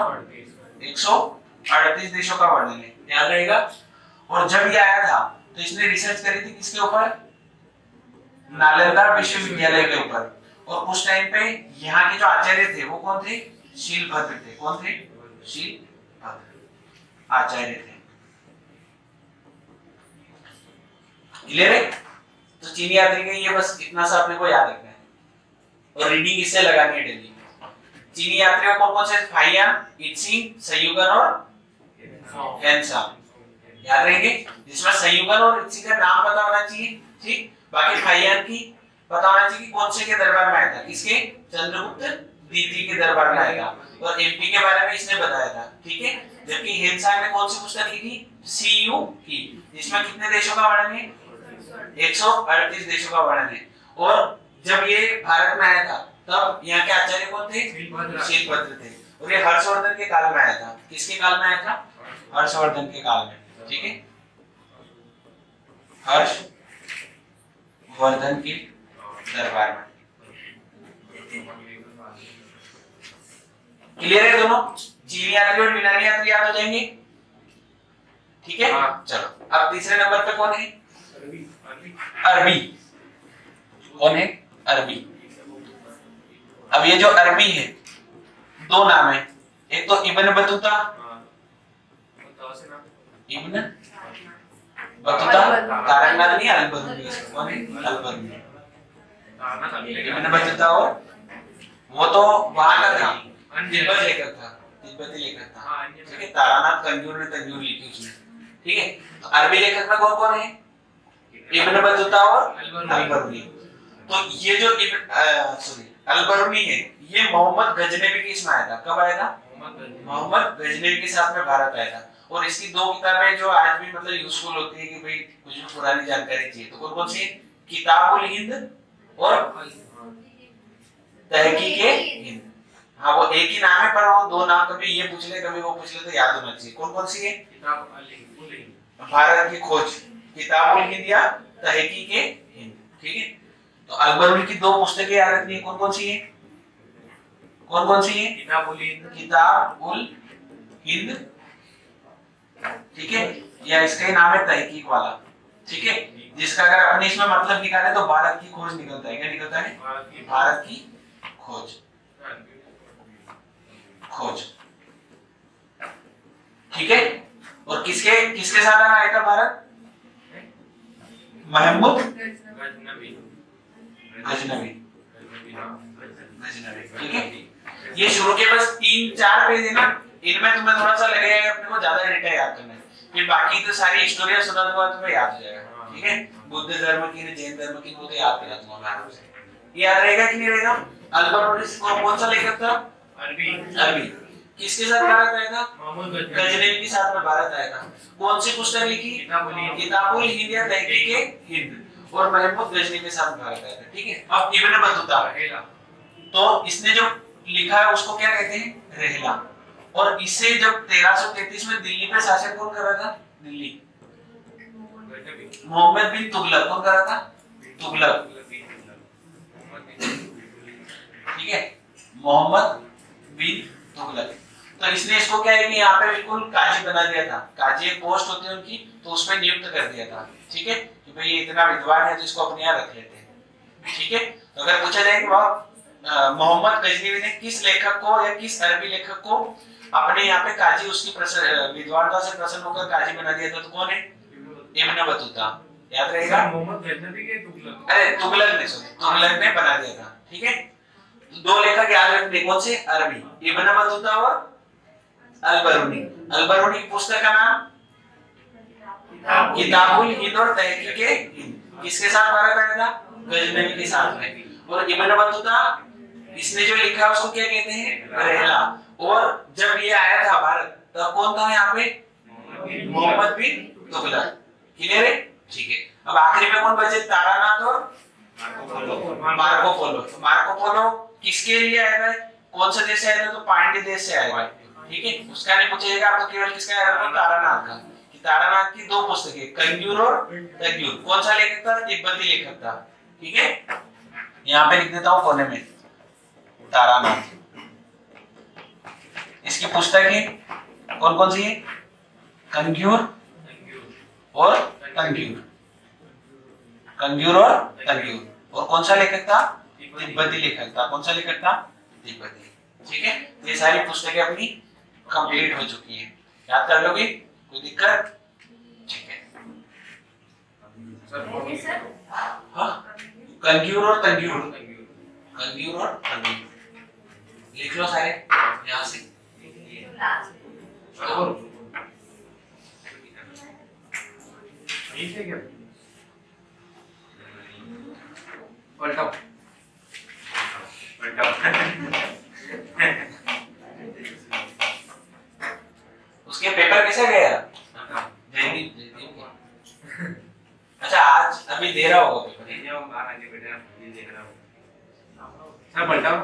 138 देशों का वर्णन है, याद रहेगा। और जब ये आया था तो इसने रिसर्च करी थी किसके ऊपर? नालंदा विश्वविद्यालय के ऊपर। और उस टाइम पे यहाँ के जो आचार्य थे वो कौन थे? शीलभद्र थे। कौन थे? शीलभद्र आचार्य थे। क्लियर है? तो चीनी यात्री के ये बस इतना सा अपने को याद रखना है और रीडिंग इससे लगानी है डेली। चीनी यात्रियों कौन कौन से? फाइयान, इत्सिंग, संयुगन और हेनसान, याद रहेंगे। जिसमें संयुगन और इत्सिंग का नाम पता होना चाहिए। ठीक, बाकी फाइयान की पता होना चाहिए कि कौन से के दरबार में आया था। किसके? चंद्रगुप्त द्वितीय के दरबार में आया था और एमपी के बारे में इसने बताया था। ठीक है, जबकि हेनसान ने कौन सी पुस्तक लिखी थी? सीयू की, जिसमें कितने देशों का वर्णन है? 138 देशों का वर्णन है। और जब ये भारत में आया था तब यहाँ के आचार्य कौन थे? शीलभद्र थे। और ये हर्षवर्धन के काल में आया था। किसके काल में आया था? हर्षवर्धन के काल में। ठीक है, हर्षवर्धन के दरबार में। क्लियर है दोनों? चीनी यात्री और यूनानी यात्री याद हो जाएंगे। ठीक है, चलो अब तीसरे नंबर पे कौन है? अरबी। कौन है? अरबी। अब ये जो अरबी है, दो नाम है, एक तो Ibn Battuta, Ibn Battuta, Taraknath नहीं, अल-बरूनी। कौन है? अल-बरूनी। इब्न बतूता, और वो तो वहां का था, तिब्बत लेखक था, तिब्बती लेखक था। ठीक है, तारानाथ कंजूर ने तंजूर लिखी उसने। ठीक है, तो अरबी लेखक में कौन कौन है? इब्न बतूता और अल-बरूनी। तो ये जो अल-बरूनी है, ये मोहम्मद गजनवी के इसमें आया था। कब आया था? मोहम्मद गजनवी के साथ में भारत आया था। और इसकी दो किताबें जो आज भी मतलब यूजफुल होती है कि भाई कुछ भी पुरानी जानकारी चाहिए तो कौन सी? किताबुल हिंद और तहकीके हिंद। हाँ, वो एक ही नाम है पर वो दो नाम, कभी ये पूछ ले कभी वो पूछ ले, तो याद होना चाहिए। कौन सी है? भारत की खोज, किताबुल हिंद या तहकीके हिंद। ठीक है, तो अल-बरूनी की दो पुस्तकें याद रखनी है। कौन सी है? कौन सी है? किताबुल हिंद। ठीक है, या इसका ही नाम है तहकीक वाला। ठीक है, जिसका अगर अपने इसमें मतलब निकाले तो भारत की खोज निकलता है। क्या निकलता है? भारत की खोज। ठीक है, और किसके साथ आया था भारत? महमूद गजनवी। गजनवी, ठीक है। ये शुरू के बस 3-4 पेज है ना, इनमें तुम्हें थोड़ा सा लगेगा अपने को ज्यादा डेटा याद करना है, फिर बाकी तो सारी हिस्टोरिया सुना दूंगा तुम्हें याद हो जाएगा, ठीक है। बुद्ध धर्म की, जैन धर्म की, वो तो याद करा दूंगा मैं आराम से। याद रहेगा कि नहीं रहेगा? अल्बर्टोनिस कौन सा लेखक था? अरबी। किसके साथ भारत आया था? गजनवी के साथ में भारत आया था। कौन सी पुस्तक लिखी? किताबुल हिंद या तहकीक हिंद, और महमूद गजनवी के साथ भारत आया था, ठीक है। अब इब्न बतूता, तो इसने जो लिखा है उसको क्या कहते हैं? रहला। और इससे जब 1333 में दिल्ली पे शासन कौन कर रहा था? दिल्ली मोहम्मद बिन तुगलक। कौन कर रहा था? तुगलक, ठीक है, मोहम्मद बिन तुगलक। तो इसने इसको क्या है कि यहाँ पे बिल्कुल काजी बना दिया था। काजी एक पोस्ट होती है उनकी, तो उसमें नियुक्त कर दिया था, ठीक है, कि भाई ये इतना विद्वान है तो इसको अपने यहाँ रख लेते हैं, ठीक है। तो अगर पूछा जाए कि वह मोहम्मद गजनवी ने किस लेखक को या किस अरबी लेखक को अपने यहाँ पे काजी, उसकी विद्वानता से प्रसन्न होकर काजी बना दिया था, तो कौन है? Ibn Battuta. याद रहेगा? मोहम्मद गजनवी के तुगलक, अरे तुगलक ने बना दिया था, ठीक है। दो लेखक याद रखने, कौन से? अरबी, इब्न बतूता और अल-बरूनी। अल-बरूनी की पुस्तक का नाम किताबुल हिंद और तहकीक हिंद। किसके साथ भारत आया था? गजनवी के साथ में। और इब्न बतूता, इसने जो लिखा उसको क्या कहते हैं? रहला। और जब ये आया था भारत, तब कौन था यहाँ पे? मोहम्मद बिन तुगलक। क्लियर है? ठीक है। अब आखिरी में कौन बचे? तारानाथ और मार्को पोलो। तो मार्को पोलो किसके लिए आया था? कौन से देश से आया था? तो पांड्य देश से आया था, ठीक है। उसका नहीं पूछेगा आपको, केवल किसका आया था? तारानाथ का। कि तारानाथ की दो पुस्तकें, कंग्यूर और तग्यूर। कौन सा लेखक था? तिब्बती लेखक था, ठीक है। यहाँ पे लिख देता हूँ कोने में, तारानाथ। इसकी पुस्तकें कौन कौन सी है? कंग्यूर और तंग्यूर। कंग्यूर और तंग्यूर। और कौन सा लेखक था? तिब्बती लेखक था। कौन सा लेखक था? तिब्बती, ठीक है। ये सारी पुस्तकें अपनी कंप्लीट हो चुकी है। याद कर लोगे? कोई दिक्कत? ठीक है। हाँ, कंग्यूर और तंग्यूर, कंग्यूर और तंग्यूर लिख लो सारे यहाँ से। और ठीक है क्या? पलटाओ। उसके पेपर कैसे गया? जयदीप। अच्छा, आज अभी दे रहा होगा पेपर। नहीं जाओ बाहर आके बैठे, ये देख रहा हूँ। सर पलटाओ।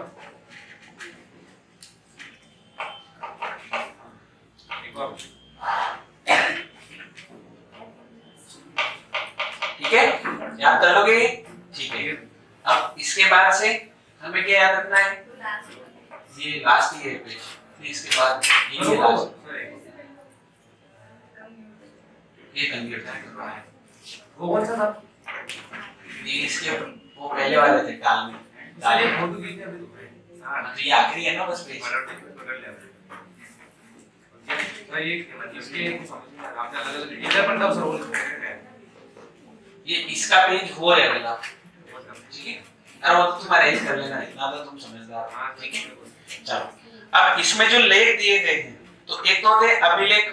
ठीक है, याद कर लोगे? ठीक है। अब इसके बाद से हमें क्या याद रखना है? ये लास्ट ही है पेज, फिर इसके बाद ये लास्ट, ये कंप्लीट था। वो कौन सा था? ये इसके वो पहले वाले थे काल में। सारे फोटो खींचे अभी तो। हां, तो ये आखिरी है ना बस पेज। पकड़ ले। सर ये इसके समझ में आपने अलग-अलग इधर पलटाओ सर, वो ये इसका पेज हो है अगला, ठीक है। अरे वो तो तुम अरेंज कर लेना, इतना तो तुम समझदार, ठीक है। चलो, अब इसमें जो लेख दिए गए हैं, तो एक तो होते हैं अभिलेख,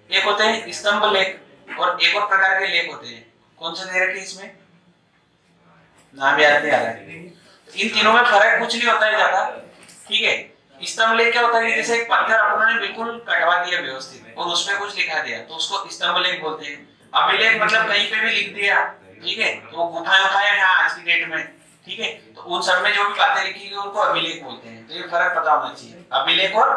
एक होते हैं स्तंभ लेख, और एक और प्रकार के लेख होते हैं। कौन से दे रखे इसमें? नाम याद नहीं आ रहा है। इन तीनों में फर्क कुछ नहीं होता है ज्यादा, ठीक है। स्तंभ लेख क्या होता है कि जैसे एक पत्थर उन्होंने बिल्कुल कटवा दिया व्यवस्थित और उसमें कुछ लिखा दिया, तो उसको स्तंभ लेख बोलते हैं। अभिलेख मतलब कहीं पे भी लिख दिया, ठीक है, तो वो गुफाएं उठाए हैं आज की डेट में, ठीक है, तो उन सब में जो भी बातें लिखी गई उनको अभिलेख बोलते हैं। तो ये फर्क पता होना चाहिए अभिलेख और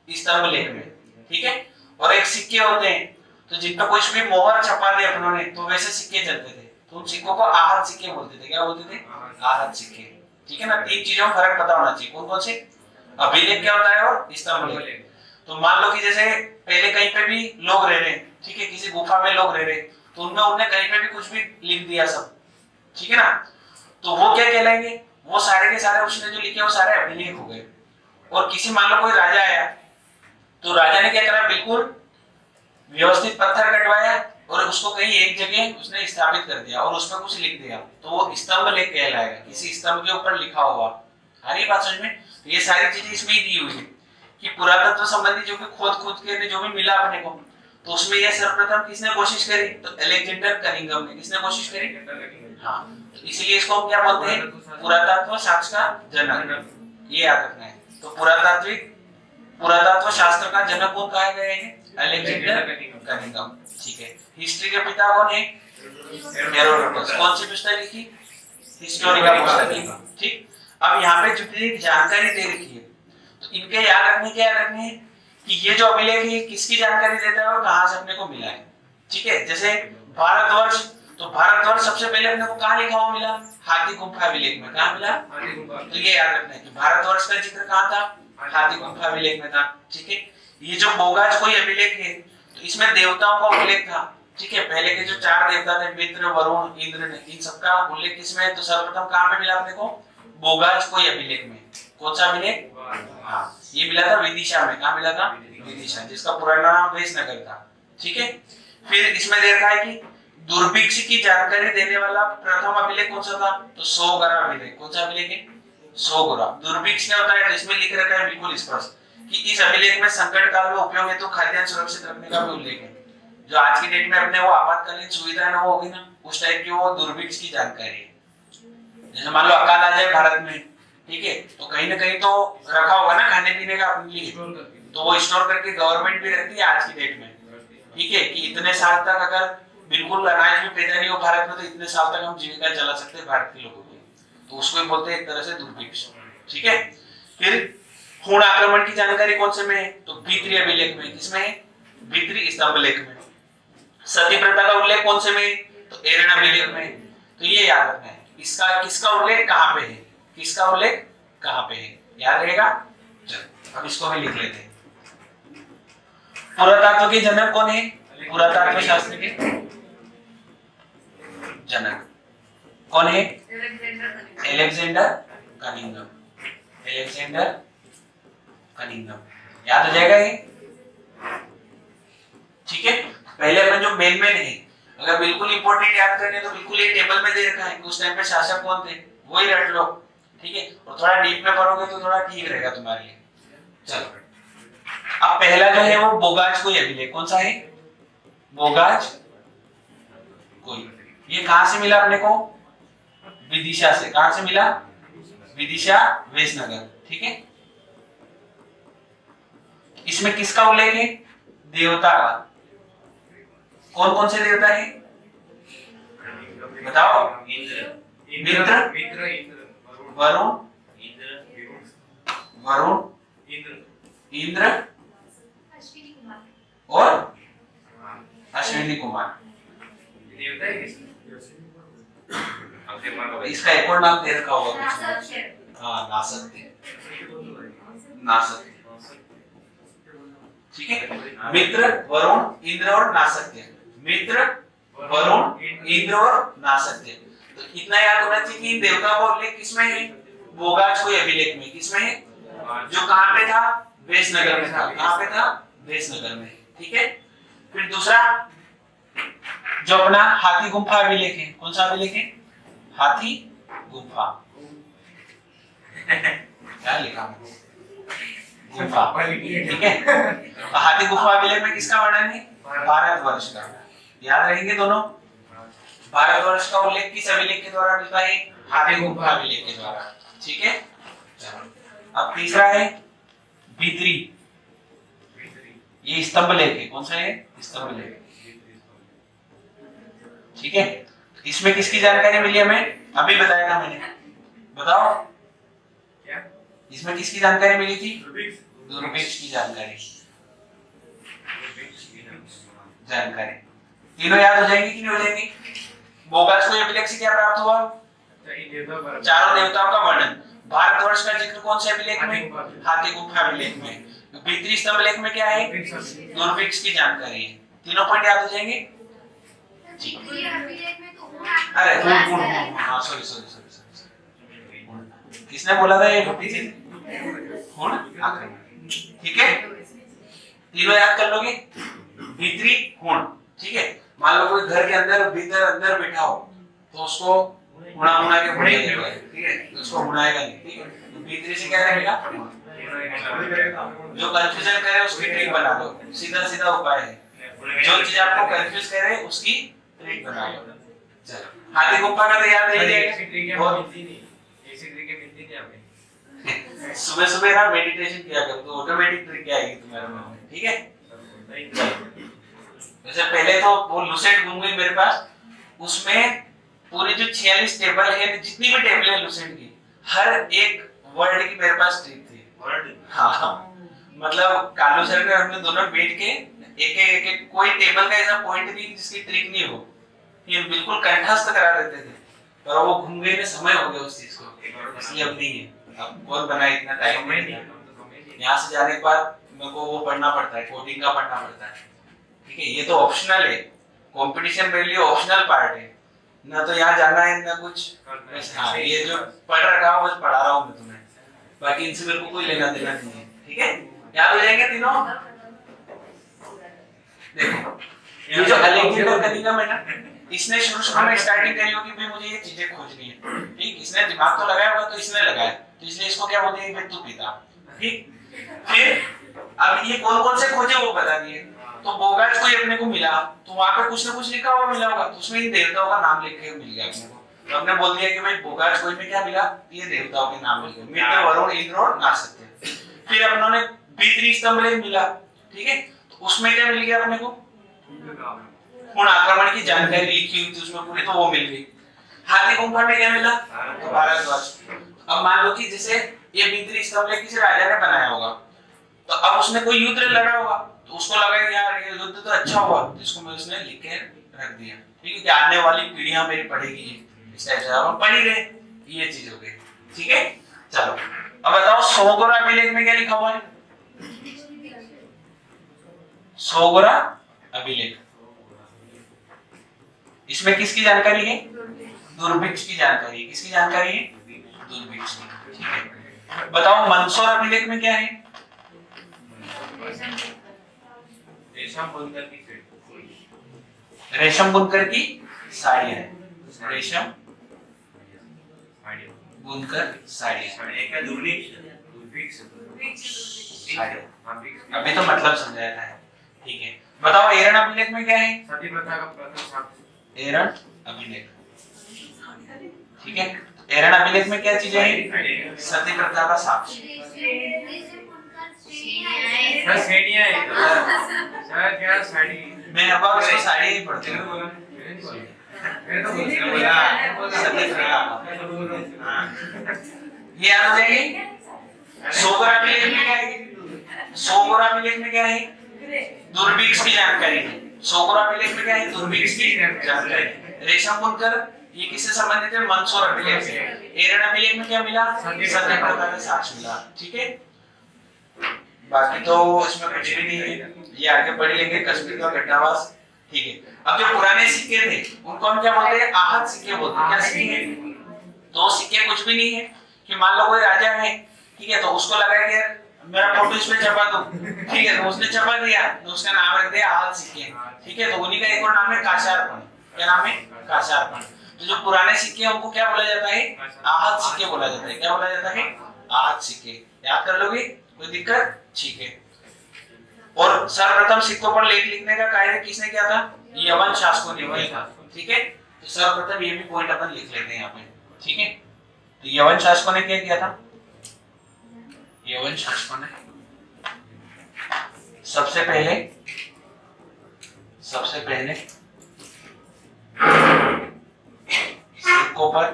स्तंभ लेख में, ठीक है। और एक सिक्के होते हैं, तो जिन पर कुछ भी मोहर छपा दे अपनों ने, तो वैसे सिक्के चलते थे, तो उन सिक्कों को आहत सिक्के बोलते थे। क्या बोलते थे? आहत सिक्के, ठीक है ना। तीन चीजों में फर्क पता होना चाहिए, कौन कौन से? अभिलेख क्या होता है और स्तंभ लेख। तो मान लो कि जैसे पहले कहीं पे भी लोग रह रहे, ठीक है, किसी गुफा में लोग रह रहे, तो उनमें उन्होंने कहीं पे भी कुछ भी लिख दिया सब, ठीक है ना, तो वो क्या कहलाएंगे? वो सारे के सारे उसने जो लिखे वो सारे अभिलेख हो गए। और किसी मान लो कोई राजा आया, तो राजा ने क्या करा? बिल्कुल व्यवस्थित पत्थर कटवाया और और उसको कहीं एक जगह उसने स्थापित कर दिया और उसमें कुछ लिख दिया तो वो स्तंभ लेख कहलाएगा, किसी स्तंभ के ऊपर लिखा हुआ। आ रही बात समझ में? तो ये सारी चीजें इसमें ही दी हुई है कि पुरातत्व संबंधी जो कि खोद के जो भी मिला अपने को, तो उसमें ये सर्वप्रथम किसने कोशिश करी? तो अलेक्जेंडर कनिंघम ने। किसने कोशिश करी? हाँ, तो इसलिए इसको हम क्या बोलते हैं? पुरातत्व शास्त्र का जनक। ये याद रखना है। तो पुरातत्व शास्त्र का जनक कौन कहा गया है? Alexander Cunningham. ठीक है। हिस्ट्री के पिता कौन है? हेरोडोटस। कौन सी पुस्तक लिखी? हिस्टोरिकल पुस्तक लिखी। ठीक। अब यहाँ पे जितनी जानकारी दे रखी है तो इनके याद रखने क्या रखने हैं कि ये जो अभिलेख है किसकी जानकारी देता है और कहां से अपने को मिला है। ठीक है। जैसे भारतवर्ष, तो भारतवर्ष सबसे पहले अपने को कहां लिखा हुआ मिला? हाथी गुम्फा अभिलेख में। कहां मिला? तो ये याद रखना है कि भारतवर्ष का जिक्र कहां था? हाथी गुम्फा अभिलेख में था। ठीक है। ये जो बोगाज कोई अभिलेख है तो इसमें देवताओं का उल्लेख था। ठीक है। पहले के जो 4 देवता थे, मित्र, वरुण, इंद्र, इन सबका उल्लेख किसमें है? तो सर्वप्रथम कहां पे मिला अपने को? बोगाज कोई अभिलेख में। कौन सा अभिलेख? हाँ, ये मिला था विदिशा में। कहां मिला था? विदिशा, जिसका पुराना नाम वेशनगर था। ठीक है। फिर इसमें दे रखा है कि दुर्भिक्ष की जानकारी देने वाला प्रथम अभिलेख कौन सा था? तो सोगरा अभिलेख। कौन सा अभिलेख है? सोगरा। दुर्भिक्ष क्या होता है? तो इसमें लिख रखा है बिल्कुल स्पष्ट कि इस अभिलेख में संकट काल में उपयोग हेतु खाद्यान्न सुरक्षित रखने का भी उल्लेख है। जो आज की डेट में अपने वो आपातकालीन सुविधा ना होगी ना, उस टाइप की वो दुर्भिक्ष की जानकारी है। जैसे मान लो अकाल आ जाए भारत में, ठीक है, तो कहीं ना कहीं तो रखा होगा ना खाने पीने का अपने लिए, तो वो स्टोर करके गवर्नमेंट भी रखती है आज की डेट में। ठीक है, कि इतने साल तक अगर बिल्कुल अनाज भी पैदा नहीं हो भारत में तो इतने साल तक हम जीविका चला सकते हैं भारत के लोगों की, तो उसको ही बोलते हैं एक तरह से दुर्भिक्ष। ठीक है। फिर खून आक्रमण की जानकारी कौन से में है? तो भीतरी अभिलेख में। किसमें है? भीतरी स्तंभ लेख में। सती प्रथा का उल्लेख कौन से में है? तो एरण अभिलेख में। तो ये याद रखना है इसका किसका उल्लेख कहां पे है, किसका उल्लेख कहां पे है, याद रहेगा। चलो अब इसको भी लिख लेते हैं। पुरातत्व के जनक कौन है? पुरातत्व शास्त्र के जनक कौन है? Alexander Cunningham. अलेक्जेंडर कनिंघम याद हो जाएगा ये। ठीक है। पहले अपन जो मेन है, अगर बिल्कुल इंपॉर्टेंट याद करने तो बिल्कुल ये टेबल में दे रखा है उस टाइम पे शासक कौन थे, वही रट लो। ठीक है। और थोड़ा डीप में पढ़ोगे तो थोड़ा ठीक रहेगा तुम्हारे लिए। चलो अब पहला जो है वो बोगाज कोई अभिलेख। कौन सा है? बोगाज कोई। ये कहां से मिला अपने को? विदिशा से। कहां से मिला? विदिशा, वेशनगर। ठीक है। इसमें किसका उल्लेख है? देवता का। कौन कौन से देवता है बताओ? मित्र, वरुण, इंद्र और अश्विनी कुमार। इसका एक और नाम दे रखा होगा। हाँ, नासत्य। ठीक है। मित्र, वरुण, इंद्र और नासत्य। मित्र, वरुण, इंद्र और नासत्य। तो इतना याद होना चाहिए कि देवता का उल्लेख किसमें है? बोगाज कोई अभिलेख में। किसमें है? जो कहां पे था? वेशनगर में था। कहां पे था? वेशनगर में। ठीक है। फिर दूसरा जो अपना हाथी गुम्फा अभिलेख है। कौन सा अभिलेख है? हाथी गुम्फा। क्या लिखा? गुफा। ठीक है। हाथी गुफा अभिलेख में किसका वर्णन है? भारतवर्ष का। याद रहेंगे दोनों। भारतवर्ष का उल्लेख किस अभिलेख के द्वारा मिलता है? हाथी गुफा अभिलेख के द्वारा। ठीक है। अब तीसरा है भीतरी। ये स्तंभ लेख है। कौन सा है? स्तंभ लेख। ठीक है। इसमें किसकी जानकारी मिली हमें? अभी बताया था मैंने। बताओ क्या? इसमें किसकी जानकारी मिली थी? दुर्भिक्ष की जानकारी। तीनों याद हो जाएंगी कि नहीं हो जाएंगी? बोगाज को अभिलेख से क्या प्राप्त हुआ? चारों देवताओं का वर्णन। भारतवर्ष का जिक्र कौन से अभिलेख में? हाथी गुम्फा अभिलेख में। भीतरी स्तंभ लेख में क्या है? दुर्भिक्ष की जानकारी है। तीनों पॉइंट याद हो जाएंगे। अरे हाँ, सॉरी किसने बोला था ये? ठीक है। तीनों याद कर लोगे। भीतरी, खून। ठीक है। मान लो कोई कोई घर के अंदर भीतर अंदर बैठा हो तो उसको मुड़ा मुड़ा के मुड़े देगा, ठीक है, उसको मुड़ाएगा नहीं, ठीक है। तो भीतरी से क्या रहेगा, जो कंफ्यूजन करे उसकी ट्रिक बना दो, सीधा सीधा उपाय है। जो चीज आपको कंफ्यूज करे उसकी ट्रिक बना लो। चलो हाथी गुप्पा का तो याद नहीं है, ऐसी ट्रिक मिलती नहीं हमें। सुबह सुबह ना मेडिटेशन किया करो तो ऑटोमेटिक ट्रिक आएगी तुम्हारे मन में, ठीक है। जैसे पहले तो वो लूसेंट घूम गई मेरे पास, उसमें पूरी जो 46 टेबल है, जितनी भी टेबल है लूसेंट की, हर एक वर्ड की मेरे पास ट्रिक थी। हाँ, मतलब कालू सर ने हमने दोनों बैठ के एक कोई टेबल का ऐसा पॉइंट नहीं जिसकी ट्रिक नहीं हो, ये बिल्कुल कंठस्थ करा देते थे। पर वो घूम गई में समय हो गया उस चीज को, इसलिए अब नहीं है। अब कौन बनाए, इतना टाइम नहीं। यहाँ से जाने के बाद मेरे को वो पढ़ना पड़ता है, कोडिंग का पढ़ना पड़ता है, ठीक है। ये तो ऑप्शनल है, कंपटीशन मेरे लिए ऑप्शनल पार्ट है ना, तो यहाँ जाना है ना कुछ। हाँ, ये जो पढ़ रखा हूँ बस पढ़ा रहा हूँ मैं तुम्हें, बाकी इनसे मेरे को कोई लेना देना नहीं है, ठीक है। याद हो जाएंगे तीनों। देखो ये जो अलेक्जेंडर कनिंघम है ना, इसने शुरू में स्टार्टिंग करी होगी भाई मुझे ये चीजें खोजनी है, ठीक। इसने दिमाग तो लगाया होगा, तो इसने लगाया, तो इसलिए इसको क्या बोलते हैं, तू पिता, ठीक। फिर अब ये कौन कौन से खोजे वो बता दिए। तो बोगाज कोई अपने को मिला, तो वहां पे कुछ ना कुछ लिखा हुआ मिला होगा, तो उसमें इन देवताओं का नाम लिख के मिल गया अपने को। तो हमने बोल दिया कि भाई बोगाज कोई में क्या मिला, ये देवताओं के नाम मिल गए, मित्र, वरुण, इंद्र और नासत्य। फिर अपनों ने भीतरी स्तंभ मिला, ठीक है, तो उसमें क्या मिल गया अपने को, उन आक्रमण की जानकारी लिखी हुई थी उसमें पूरी, तो वो मिल गई। हाथी गुम्फा में क्या मिला, तो भारद्वाज। अब मान लो कि जैसे ये भीतरी स्तंभ किसी राजा ने बनाया होगा, तो अब उसने कोई युद्ध लड़ा होगा, तो उसको लगा कि यार ये युद्ध तो अच्छा हुआ, तो इसको मैं उसने लिख के रख दिया, ठीक है, कि आने वाली पीढ़ियां मेरी पढ़ेगी, इस टाइप से हम पढ़ ही रहे, ये चीज हो गई, ठीक है। चलो अब बताओ सोगोरा अभिलेख में क्या लिखा हुआ है, सोगोरा अभिलेख, इसमें किसकी जानकारी है, दुर्भिक्ष की जानकारी है। किसकी जानकारी है, दुर्भिक्ष की, ठीक है। बताओ मंदसौर अभिलेख में क्या है, रेशम बुनकर की साड़ियां है, रेशम बुनकर साड़ियां, अभी तो मतलब समझाया था, ठीक है। बताओ एरन अभिलेख में क्या है, सती प्रथा का प्रथम साक्ष्य। एरन अभिलेख, ठीक है। एरन अभिलेख में क्या चीजें हैं, सती प्रथा का साक्ष्य, श्रेणियां है सर, क्या साड़ी, मैं अब आपको साड़ी ही पढ़ती हूँ, मैं तो बोला सती प्रथा, ये याद हो जाएगी। सोगोरा अभिलेख में क्या है, सोगोरा अभिलेख में क्या है, दुर्भिक्ष की जानकारी है। सोगोरा अभिलेख में क्या है, दुर्भिक्ष की जानकारी। रेशम बुनकर ये किससे संबंधित है, मंदसौर अभिलेख से। एरन अभिलेख में क्या मिला, सती प्रथा का साक्ष्य मिला, ठीक है। बाकी तो इसमें कुछ भी नहीं है, ये आगे पढ़ लेंगे, कश्मीर का घटनावास, ठीक है। अब जो पुराने सिक्के थे उनको हम क्या बोलते हैं, आहत सिक्के बोलते हैं। क्या सिक्के, तो सिक्के कुछ भी नहीं है कि मान लो कोई राजा है, ठीक है, तो उसको लगा कि यार मेरा फोटो इस पे छपा दो, ठीक है, तो उसने छपा दिया, तो उसका नाम रख दिया आहत सिक्के, ठीक है। तो उन्हीं का एक और नाम है काशार्पण। क्या नाम है, काशार्पण। तो जो पुराने सिक्के हैं उनको क्या बोला जाता है, आहत सिक्के बोला जाता है। क्या बोला जाता है, आहत सिक्के। याद कर लोगे, कोई दिक्कत, ठीक है। और सर्वप्रथम सिक्कों पर लेख लिखने का कार्य किसने किया था, यवन शासकों ने वही था, ठीक है। तो सर्वप्रथम ये भी पॉइंट अपन लिख लेते हैं यहाँ पे, ठीक है। तो यवन शासकों ने क्या किया था, यवन शासकों ने सबसे पहले सिक्कों पर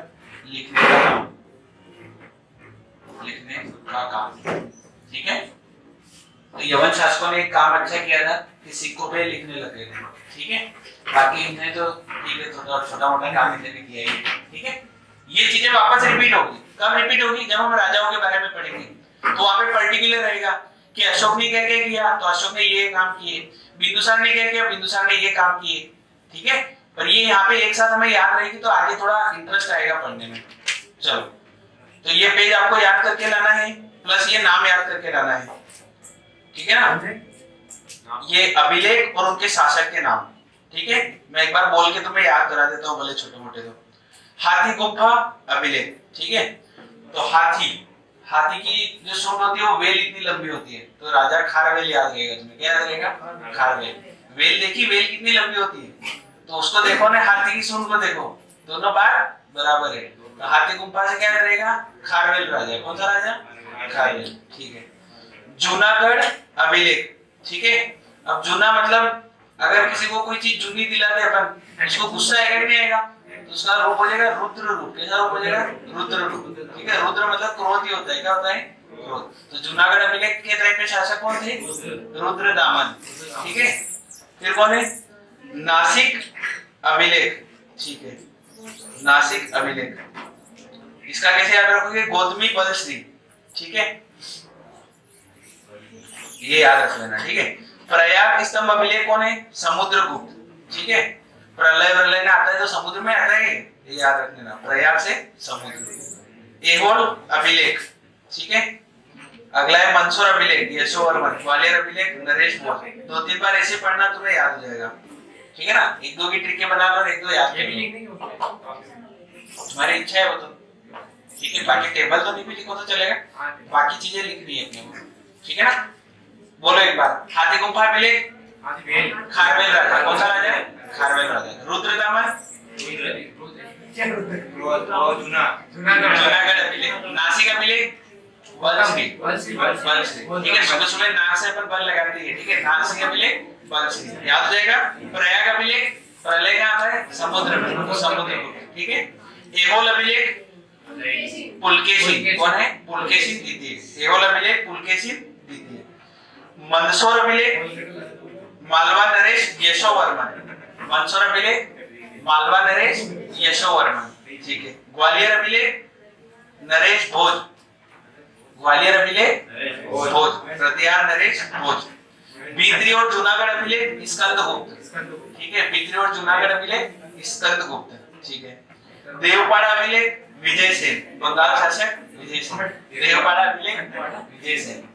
लिखने का काम, ठीक है। तो यवन शासकों ने एक काम अच्छा किया था कि सिक्कों पे लिखने लगे थे, ठीक है। बाकी इन्होंने तो ठीक है थोड़ा छोटा मोटा काम इन्होंने किया है, ठीक है। ये चीजें वापस रिपीट होगी, कब रिपीट होगी, जब हम राजाओं के बारे में पढ़ेंगे, तो वहां पे पर्टिकुलर रहेगा कि अशोक ने क्या क्या किया, तो अशोक ने ये काम किए, बिंदुसार ने क्या किया, बिंदुसार ने ये काम किए, ठीक है। पर ये यहाँ पे एक साथ हमें याद रहेगी तो आगे थोड़ा इंटरेस्ट आएगा पढ़ने में। चलो, तो ये पेज आपको याद करके लाना है, प्लस ये नाम याद करके लाना है, ठीक है ना। ये अभिलेख और उनके शासक के नाम, ठीक है, मैं एक बार बोल के तुम्हें याद करा देता हूँ, भले छोटे मोटे तो। हाथी गुम्फा अभिलेख, ठीक है। तो हाथी की जो सूंड होती है वो वेल इतनी लंबी होती है, तो राजा खारवेल याद रहेगा तुम्हें। क्या याद रहेगा? खारवेल। वेल देखी, वेल कितनी लंबी होती है, तो उसको देखो ना, हाथी की सूंड को देखो, दोनों बार बराबर है। तो हाथी गुम्फा से क्या याद रहेगा? खारवेल राजा। कौन सा राजा? खारवेल, ठीक है। जूनागढ़ अभिलेख, ठीक है। अब जूना मतलब अगर किसी को कोई चीज जूनी दिलाते अपन, उसको गुस्सा आएगा कि नहीं आएगा? तो उसका रूप हो जाएगा रुद्र रूप। कैसा रूप हो जाएगा? रुद्र रूप, ठीक है। रुद्र मतलब क्रोध ही होता है। क्या होता है? क्रोध। तो जूनागढ़ अभिलेख के टाइम पे शासक कौन थे? रुद्र दामन, ठीक है। फिर कौन है? नासिक अभिलेख, ठीक है। नासिक अभिलेख, इसका कैसे याद रखोगे? गौतमी बलश्री, ठीक है, ये याद रख लेना, ठीक है। प्रयाग स्तंभ अभिलेख कौन है? समुद्रगुप्त, ठीक है। प्रलय प्रलय आता है तो समुद्र में आता है, ये याद रख लेना, प्रयाग से समुद्र। ऐहोल अभिलेख, ठीक है। अगला है मंदसौर अभिलेख, यशोवर्मन। ग्वालियर अभिलेख, नरेश भोज। 2-3 बार ऐसे पढ़ना, तुम्हें याद हो जाएगा, ठीक है ना। 1-2 की ट्रिकें बना लो, 1-2 याद कर लो, तुम्हारी इच्छा है वो तो, ठीक है। बाकी टेबल तो नहीं भी लिखो तो चलेगा, बाकी चीजें लिखनी है अपने को, ठीक है ना। बोलो एक बार। हाथी गुम्फा अभिलेख, खारवेल राजा। कौन सा राजा है? खारवेल राजा। रुद्र दामन, जूनागढ़ अभिलेख। नासिक अभिलेख, बलश्री, ठीक है। सुबह सुबह नाक से अपन बल लगाते हैं, ठीक है। नासिक अभिलेख, बलश्री याद हो जाएगा। प्रयाग अभिलेख, प्रलय कहाँ आता है? समुद्र में, तो समुद्र, ठीक है। ऐहोल अभिलेख, पुलकेशिन। कौन है? पुलकेशिन द्वितीय। ऐहोल अभिलेख, पुलकेशिन द्वितीय। मंदसौर अभिलेख, मालवा नरेश यशोवर्मन। मंदसौर अभिलेख, मालवा नरेश यशोवर्मन, ठीक है। ग्वालियर अभिलेख, नरेश भोज। ग्वालियर अभिलेख भोज, प्रतिहार नरेश भोज। बीदरी और जूनागढ़ अभिलेख स्कंदगुप्त, ठीक है। बीदरी और जूनागढ़ अभिलेख स्कंदगुप्त, ठीक है। देवपाड़ा अभिलेख विजय सेन, बंगाल शासक विजय सेन। देवपाड़ा अभिलेख विजय सेन।